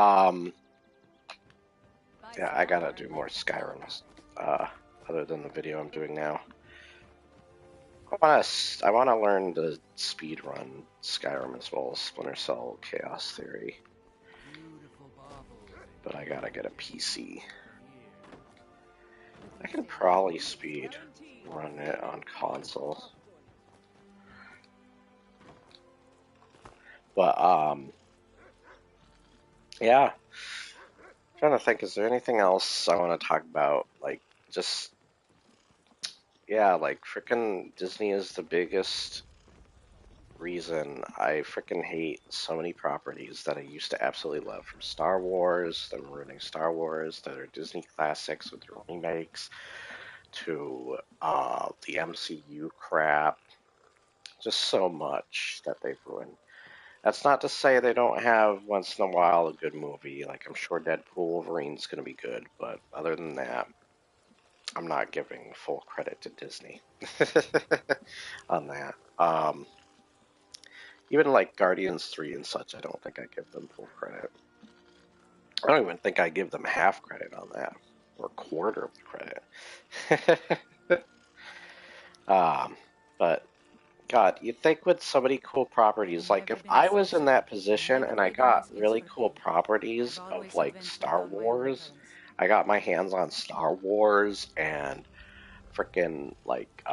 yeah, I gotta do more Skyrim other than the video I'm doing now. I wanna learn the speed run Skyrim as well as Splinter Cell Chaos Theory. But I gotta get a PC. I can probably speed run it on console. But yeah. I'm trying to think, is there anything else I want to talk about? Like, just, yeah, like, frickin' Disney is the biggest reason I frickin' hate so many properties that I used to absolutely love. From Star Wars, them ruining Star Wars, that are Disney classics with their remakes, to the MCU crap. Just so much that they've ruined. That's not to say they don't have, once in a while, a good movie. Like, I'm sure Deadpool Wolverine's going to be good, but other than that, I'm not giving full credit to Disney on that. Even like Guardians 3 and such, I don't think I give them full credit. I don't even think I give them half credit on that, or a quarter of the credit. But God, you'd think with so many cool properties, like if I was in that position and I got really cool properties of like Star Wars, I got my hands on Star Wars and frickin' like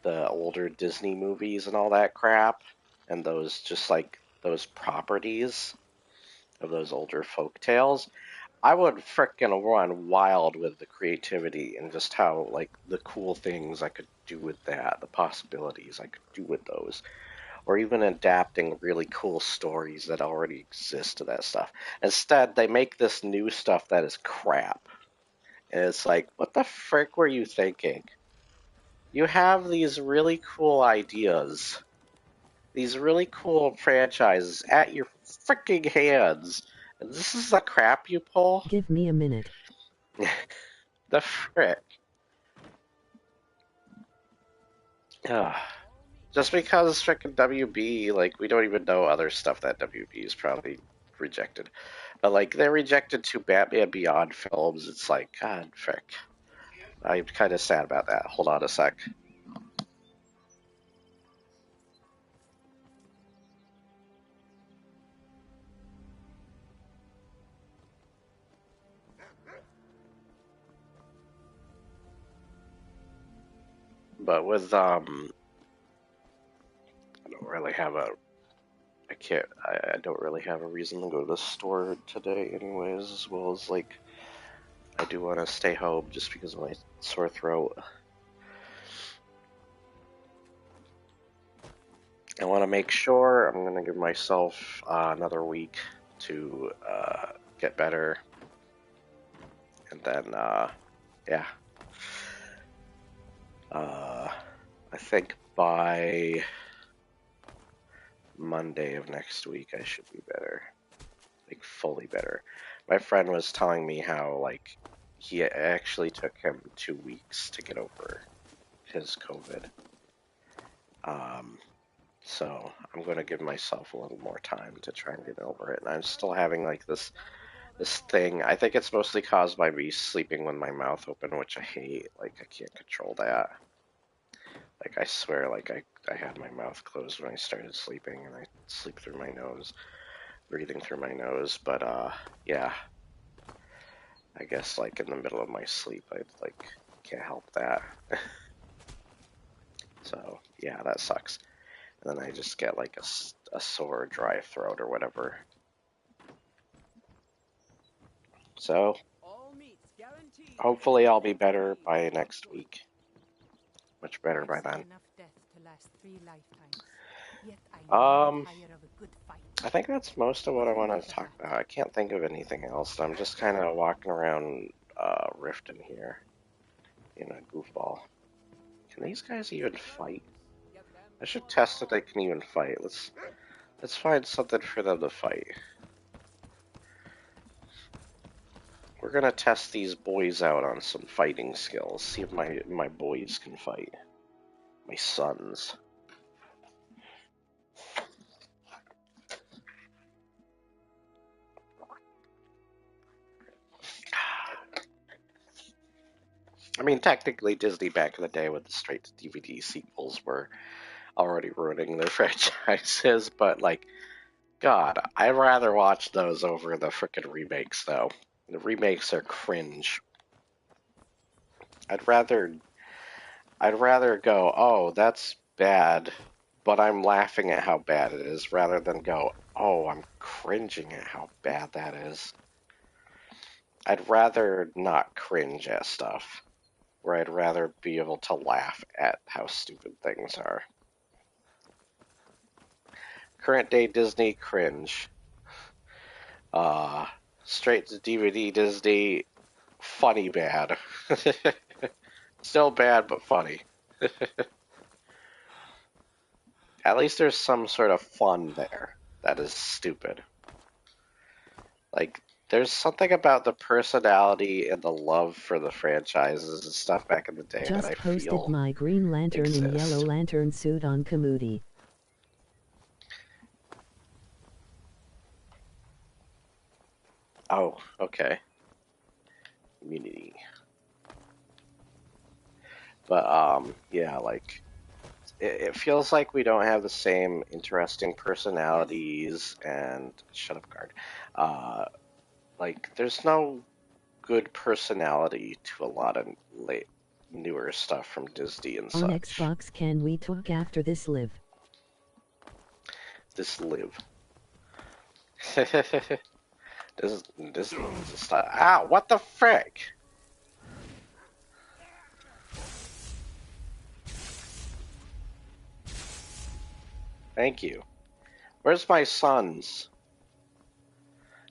the older Disney movies and all that crap, and those just like those properties of those older folk tales, I would frickin' run wild with the creativity and just how, like, the cool things I could do with that, the possibilities I could do with those, or even adapting really cool stories that already exist to that stuff. Instead, they make this new stuff that is crap. And it's like, what the frick were you thinking? You have these really cool ideas, these really cool franchises at your freaking hands, This is the crap you pull? Give me a minute. The frick. Ugh. Just because frickin' WB, like, we don't even know other stuff that WB is probably rejected. But, like, they rejected 2 Batman Beyond films. It's like, God, frick. I'm kind of sad about that. Hold on a sec. But with, I don't really have a, I don't really have a reason to go to the store today anyways, as well as, like, I do want to stay home just because of my sore throat. I want to make sure I'm going to give myself another week to get better. And then, yeah. I think by Monday of next week I should be better. Like, fully better. My friend was telling me how, like, he actually took him 2 weeks to get over his COVID. So I'm going to give myself a little more time to try and get over it. And I'm still having, like, this thing. I think it's mostly caused by me sleeping with my mouth open, which I hate. Like, I can't control that. Like, I swear, like, I had my mouth closed when I started sleeping, and I sleep through my nose, breathing through my nose. But, yeah. I guess, like, in the middle of my sleep, I, like, can't help that. So, yeah, that sucks. And then I just get, like, a sore, dry throat or whatever. So, hopefully I'll be better by next week. Much better by then. I think that's most of what I want to talk about. I can't think of anything else. I'm just kind of walking around Riften here in a goofball. Can these guys even fight? I should test that they can even fight. Let's find something for them to fight. We're gonna test these boys out on some fighting skills. See if my boys can fight. My sons. I mean, technically, Disney back in the day with the straight-to-DVD sequels were already ruining their franchises, but, like, God, I'd rather watch those over the frickin' remakes, though. The remakes are cringe. I'd rather go, oh, that's bad, but I'm laughing at how bad it is, rather than go, oh, I'm cringing at how bad that is. I'd rather not cringe at stuff, where I'd rather be able to laugh at how stupid things are. Current day Disney, cringe. Straight to DVD Disney, funny bad. Still bad, but funny. At least there's some sort of fun there that is stupid. Like, there's something about the personality and the love for the franchises and stuff back in the day Just that I posted feel my Green Lantern exist. and Yellow Lantern suit on Kamudi. Oh, okay. Community. But, yeah, like, it feels like we don't have the same interesting personalities and... Shut up, guard. Like, there's no good personality to a lot of newer stuff from Disney and such. On Xbox, can we talk after this live? This live. This needs to stop. Ow, what the frick? Thank you. Where's my sons?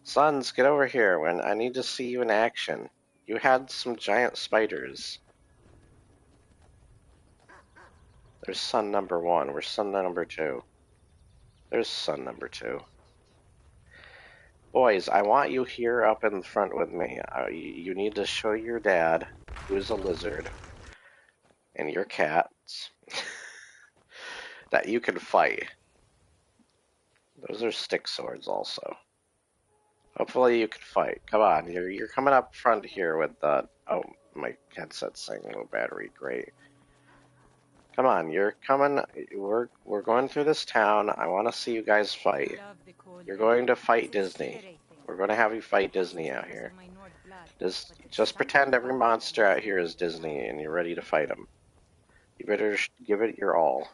Sons, get over here. When I need to see you in action. You had some giant spiders. There's son number 1. Where's son number 2? There's son number 2. Boys, I want you here up in front with me. You need to show your dad, who is a lizard, and your cats, that you can fight. Those are stick swords also. Hopefully you can fight. Come on, you're coming up front here with the... Oh, my headset's saying low battery. Great. Come on, you're coming... We're going through this town. I want to see you guys fight. You're going to fight Disney. We're going to have you fight Disney out here. Just pretend every monster out here is Disney and you're ready to fight them. You better give it your all.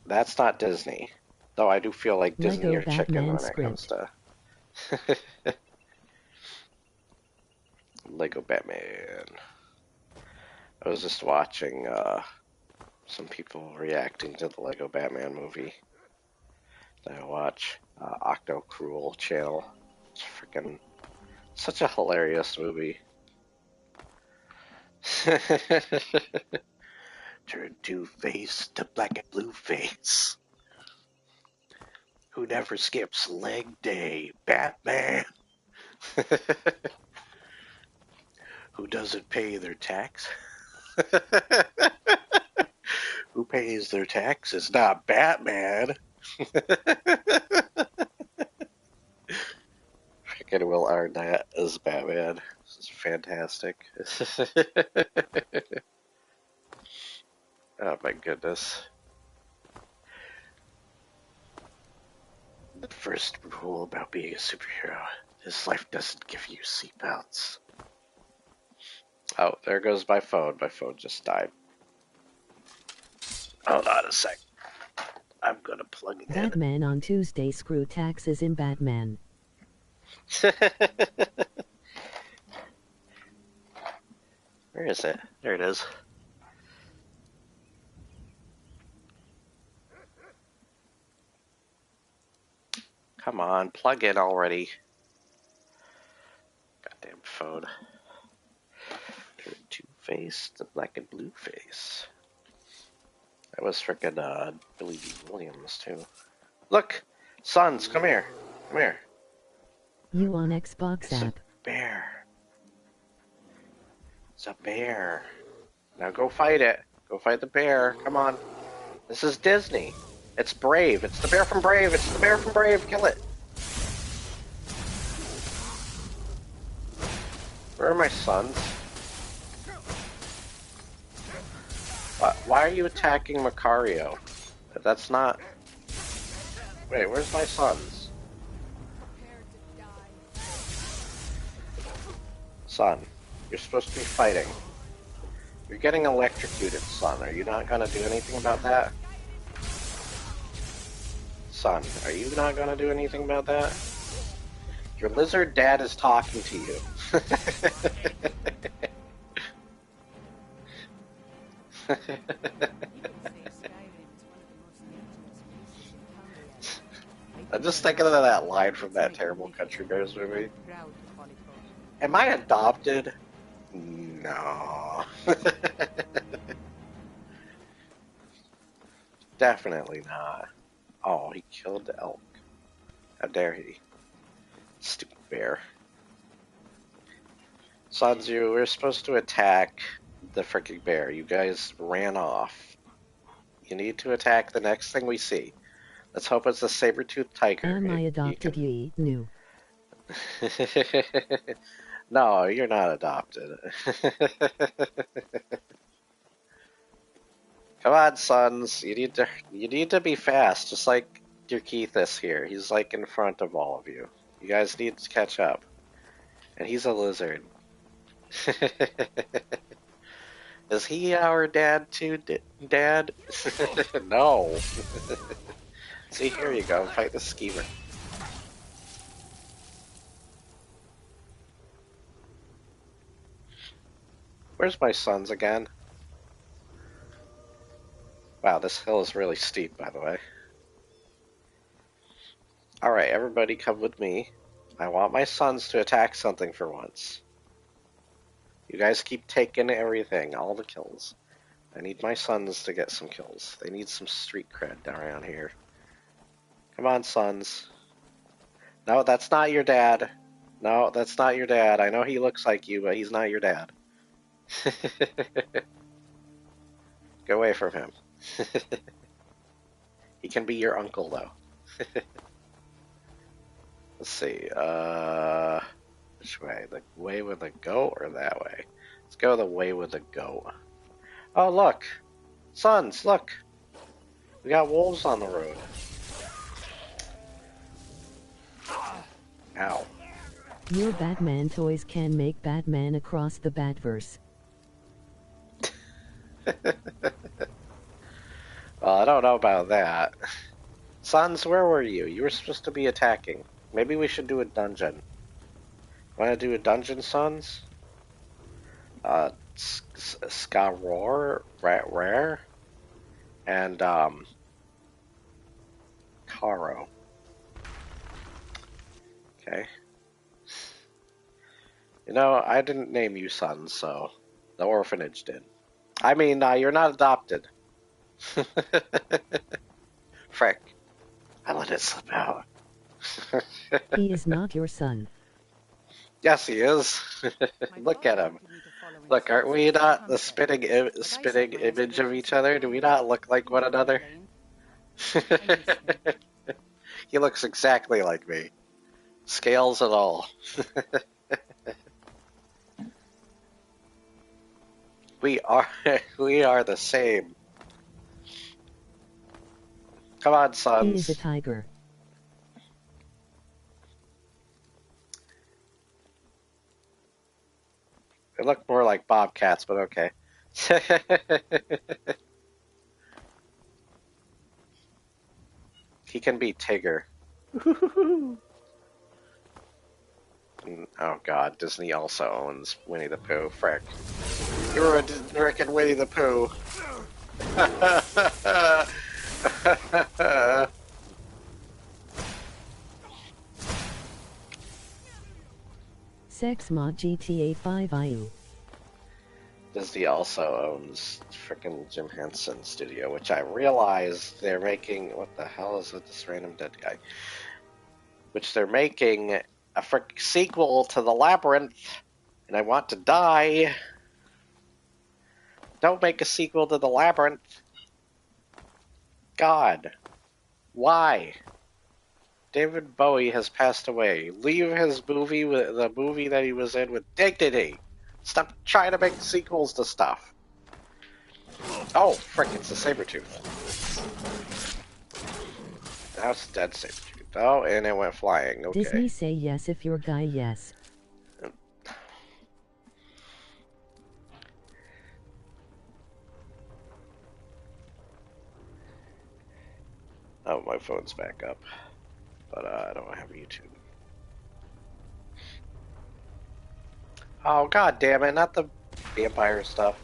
That's not Disney. Though I do feel like Disney or chicken when it comes to... Lego Batman. I was just watching some people reacting to the Lego Batman movie that I watch. Octo Cruel channel. It's freaking such a hilarious movie. Turn Two-Face to black and blue face. Who never skips leg day? Batman. Who doesn't pay their tax? Who pays their taxes? Not Batman. Freaking Will Arnett as Batman. This is fantastic. Oh my goodness. The first rule about being a superhero is life doesn't give you seatbelts. Oh, there goes my phone. My phone just died. Hold on a sec. I'm gonna plug it in. Batman on Tuesday. Screw taxes in Batman. Where is it? There it is. Come on, plug in already. Goddamn phone. Turn Two-Face to black and blue face. That was frickin' Billy D. Williams too. Look! Sons, come here. Come here. You on Xbox It's app. a bear. It's a bear. Now go fight it. Go fight the bear. Come on. This is Disney. It's Brave. It's the bear from Brave. It's the bear from Brave. Kill it. Where are my sons? Why are you attacking Macario? That's not... Wait, where's my sons? Son, you're supposed to be fighting. You're getting electrocuted, son. Are you not gonna do anything about that? Son, are you not gonna do anything about that? Your lizard dad is talking to you. I'm just thinking of that line from that terrible Country Bears movie. Am I adopted? No. Definitely not. Oh, he killed the elk. How dare he? Stupid bear. Sanzu, we're supposed to attack the freaking bear. You guys ran off. You need to attack the next thing we see. Let's hope it's a saber-toothed tiger. Am I adopted ye? No. No, you're not adopted. Come on, sons. You need to be fast, just like your Keithus here. He's like in front of all of you. You guys need to catch up. And he's a lizard. Is he our dad too, Dad? No. See, here you go. Fight the schemer. Where's my sons again? Wow, this hill is really steep, by the way. Alright, everybody come with me. I want my sons to attack something for once. You guys keep taking everything, all the kills. I need my sons to get some kills. They need some street cred down around here. Come on, sons. No, that's not your dad. No, that's not your dad. I know he looks like you, but he's not your dad. Get away from him. He can be your uncle, though. Let's see. Which way? The way with the goat or that way? Let's go the way with the goat. Oh, look. Sons, look. We got wolves on the road. Ow. Your Batman toys can make Batman across the Batverse. Well, I don't know about that. Sons, where were you? You were supposed to be attacking. Maybe we should do a dungeon. Want to do a dungeon, Sons? Scaror, Rare, and, Caro. Okay. You know, I didn't name you Sons, so the orphanage did. I mean, you're not adopted. Frick. I let it slip out. He is not your son. Yes, he is. Look at him. Look, aren't we not the spitting image of each other? Do we not look like one another? He looks exactly like me. Scales and all. We are the same. Come on, sons. He is a tiger. They look more like bobcats, but okay. He can be Tigger. Oh god, Disney also owns Winnie the Pooh. Frick. You were a Rick and Winnie the Pooh. Sex mod GTA 5 IU. Disney also owns frickin' Jim Henson Studio, which I realize they're making. What the hell is with this random dead guy? Which they're making a frick sequel to The Labyrinth, and I want to die. Don't make a sequel to The Labyrinth. God. Why? David Bowie has passed away. Leave his movie, the movie that he was in, with dignity. Stop trying to make sequels to stuff. Oh, frick, it's a Sabretooth. Now it's a dead Sabretooth. Oh, and it went flying. Okay. Disney say yes if your guy yes. Oh, my phone's back up. But I don't have YouTube. Oh, god damn it, not the vampire stuff.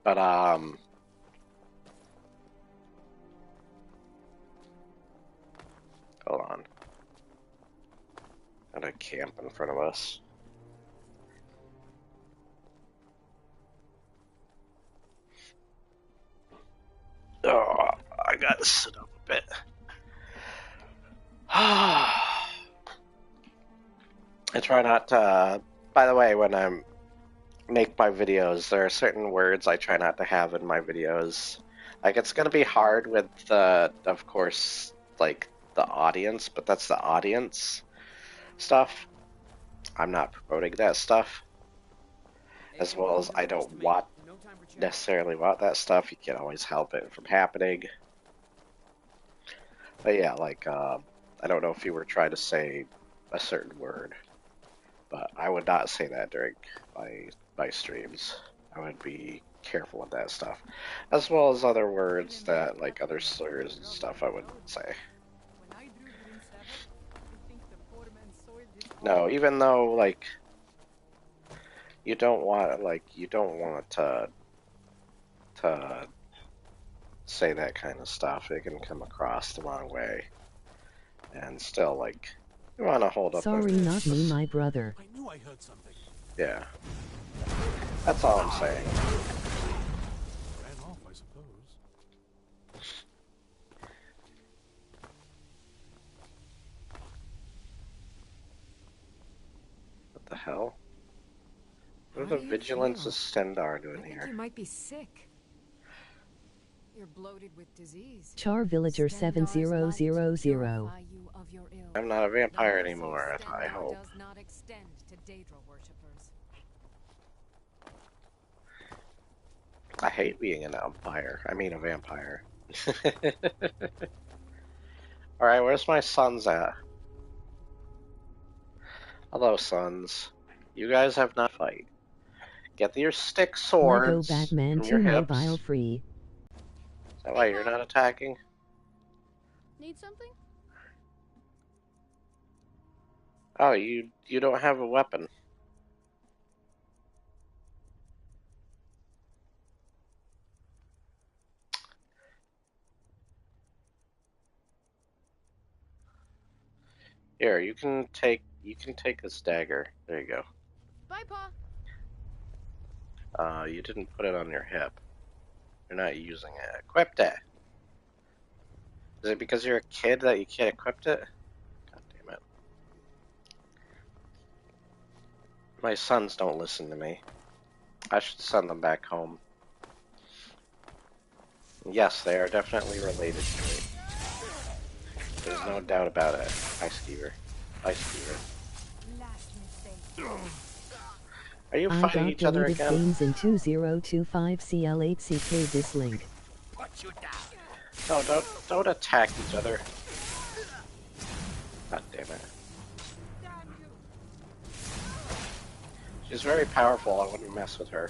But, hold on. Got a camp in front of us. Oh, I gotta sit up a bit. I try not to, by the way, when I make my videos, there are certain words I try not to have in my videos. Like, it's gonna be hard with the, of course, like, the audience, but that's the audience stuff. I'm not promoting that stuff. As well as I don't necessarily want that stuff. You can always help it from happening. But yeah, like, I don't know if you were trying to say a certain word, but I would not say that during my streams. I would be careful with that stuff. As well as other words that, like, other slurs and stuff I wouldn't say. No, even though, like, you don't want to say that kind of stuff. It can come across the wrong way. And still, like, you want to hold up. Sorry, not me, my brother. I knew I heard something. Yeah. That's all I'm saying. Ran off, I suppose. What the hell? What How are the do you Vigilance feel? Stendar I doing think here? you might be sick. You're bloated with disease. Char Villager Stendar's light 7000. purify you of your ill. I'm not a vampire The mercy of anymore, I Stendar hope. does not extend to Daedra worshippers. I hate being an umpire. I mean a vampire. Alright, where's my sons at? Hello, sons. You guys have not fight. Get your stick swords Lego Batman from your 2 hips. mobile free. Is that why you're not attacking? Need something? Oh, you don't have a weapon. Here, you can take this dagger. There you go. Bye, Pa. You didn't put it on your hip. You're not using it. Equipped it. Is it because you're a kid that you can't equip it? God damn it. My sons don't listen to me. I should send them back home. Yes, they are definitely related to me. There's no doubt about it. Hi, Skeever. Hi, Skeever. Last mistake. Are you I fighting got each other deleted again? games in 2025 CL8CK this link. No, don't attack each other. God damn it. Damn you. She's very powerful. I wouldn't mess with her.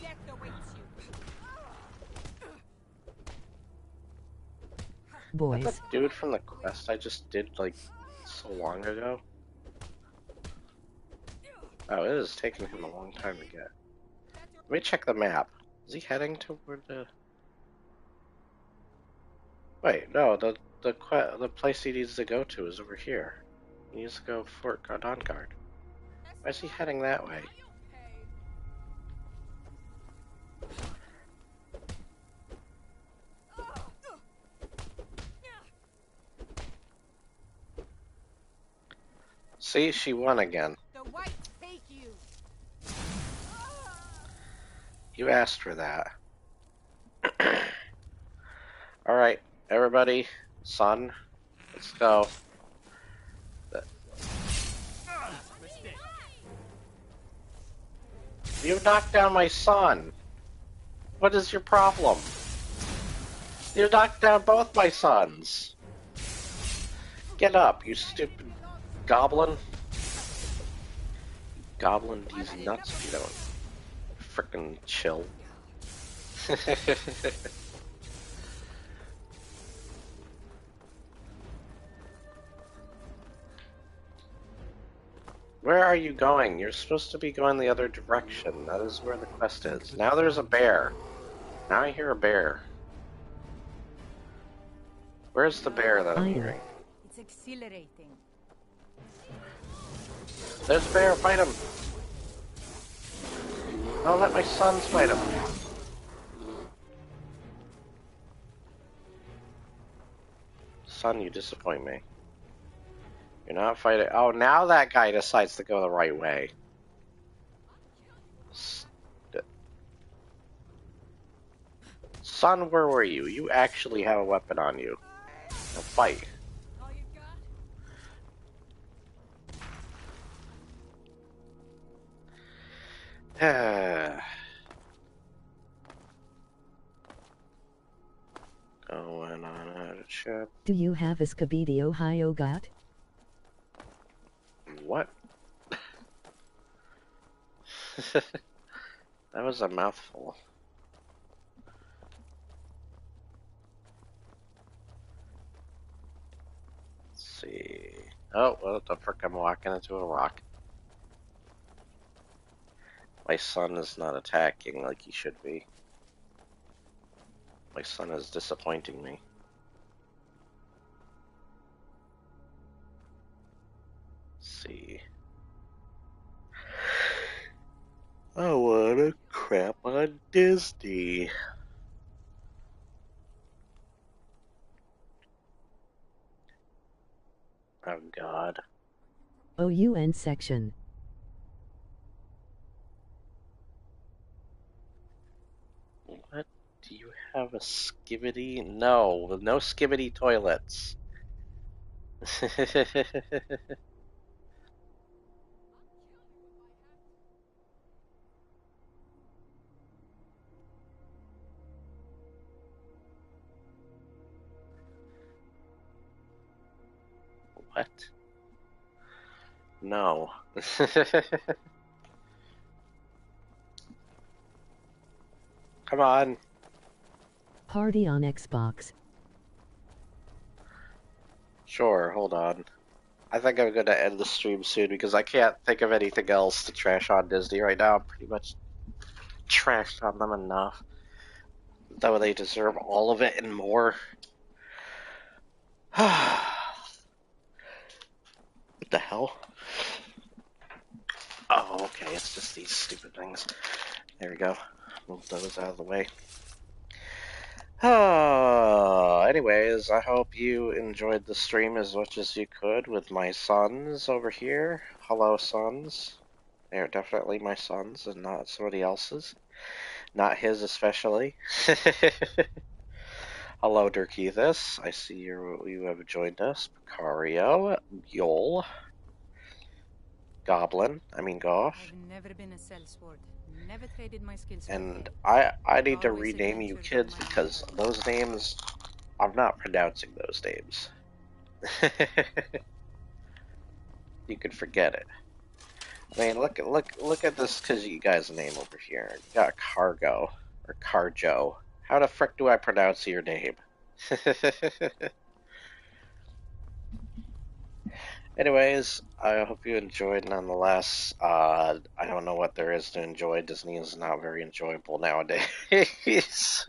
Death awaits you. Is Boys. that the dude from the quest I just did like so long ago? Oh, it is taking him a long time to get. Let me check the map. Is he heading toward the? Wait, no. The place he needs to go to is over here. He needs to go Fort Dawnguard. Why is he heading that way? See, she won again. The whites hate you. You asked for that. Alright, everybody, son, let's go. You knocked down my son. What is your problem? You knocked down both my sons. Get up, you stupid goblin. Goblin these nuts if you don't frickin' chill. Where are you going? You're supposed to be going the other direction. That is where the quest is. Now there's a bear. Now I hear a bear. Where's the bear that I'm hearing? It's exhilarating. There's a bear, fight him! Don't let my sons fight him. Son, you disappoint me. You're not fighting. Oh, now that guy decides to go the right way. Son, where were you? You actually have a weapon on you. Now fight. All you got? Going on a trip. Do you have a Scabidi Ohio got? What? That was a mouthful. Let's see. Oh, what the frick? I'm walking into a rock. My son is not attacking like he should be. My son is disappointing me. Let's see. I wanna crap on Disney. Oh God. OUN section. What? Do you have a skibbity? No, no skibbity toilets. What? No. Come on. Party on Xbox. Sure, hold on. I think I'm gonna end the stream soon because I can't think of anything else to trash on Disney right now. I'm pretty much trashed on them enough. Though they deserve all of it and more. What the hell? Oh, okay, it's just these stupid things. There we go. Move those out of the way. Anyways, I hope you enjoyed the stream as much as you could with my sons over here. Hello, sons. They're definitely my sons and not somebody else's. Not his especially. Hello, Dirkethus. I see you have joined us. Picario, Yol, Goblin, Goff. I've never been a sellsword. Never traded my skills for And fame. I need to Always rename you adventured on kids my because own. those names, I'm not pronouncing those names. You could forget it. I mean, look at this Khajiit guy's name over here. You got Cargo or Carjo. How the frick do I pronounce your name? Anyways, I hope you enjoyed nonetheless. I don't know what there is to enjoy. Disney is not very enjoyable nowadays.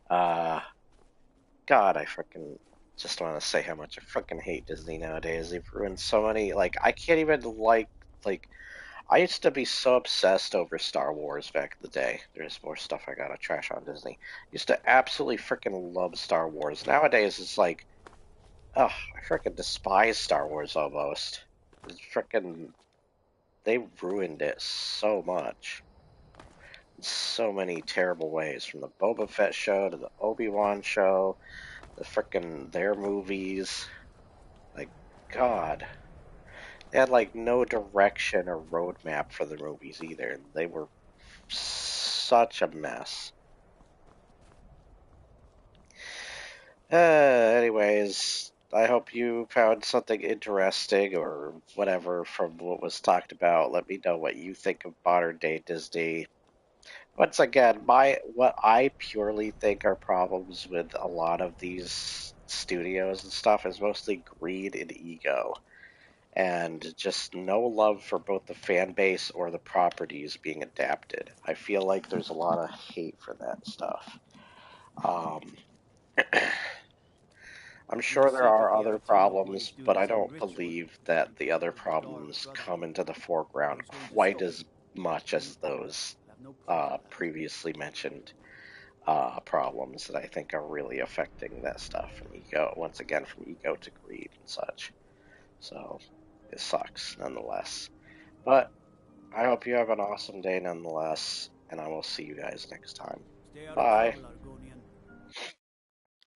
God, I freaking just want to say how much I freaking hate Disney nowadays. They've ruined so many. Like, I can't even like. I used to be so obsessed over Star Wars back in the day. There's more stuff I gotta trash on Disney. Used to absolutely freaking love Star Wars. Nowadays, it's like, oh, I freaking despise Star Wars almost. It's freaking, they ruined it so much. In so many terrible ways. From the Boba Fett show to the Obi-Wan show, the freaking their movies. Like, God. They had like no direction or roadmap for the movies either. They were such a mess. Anyways, I hope you found something interesting or whatever from what was talked about. Let me know what you think of modern day Disney. Once again, what I purely think are problems with a lot of these studios and stuff is mostly greed and ego. And just no love for both the fan base or the properties being adapted. I feel like there's a lot of hate for that stuff. I'm sure there are other problems, but I don't believe that the other problems come into the foreground quite as much as those previously mentioned problems that I think are really affecting that stuff from ego, once again, from ego to greed and such. So it sucks nonetheless. But I hope you have an awesome day nonetheless, and I will see you guys next time. Bye.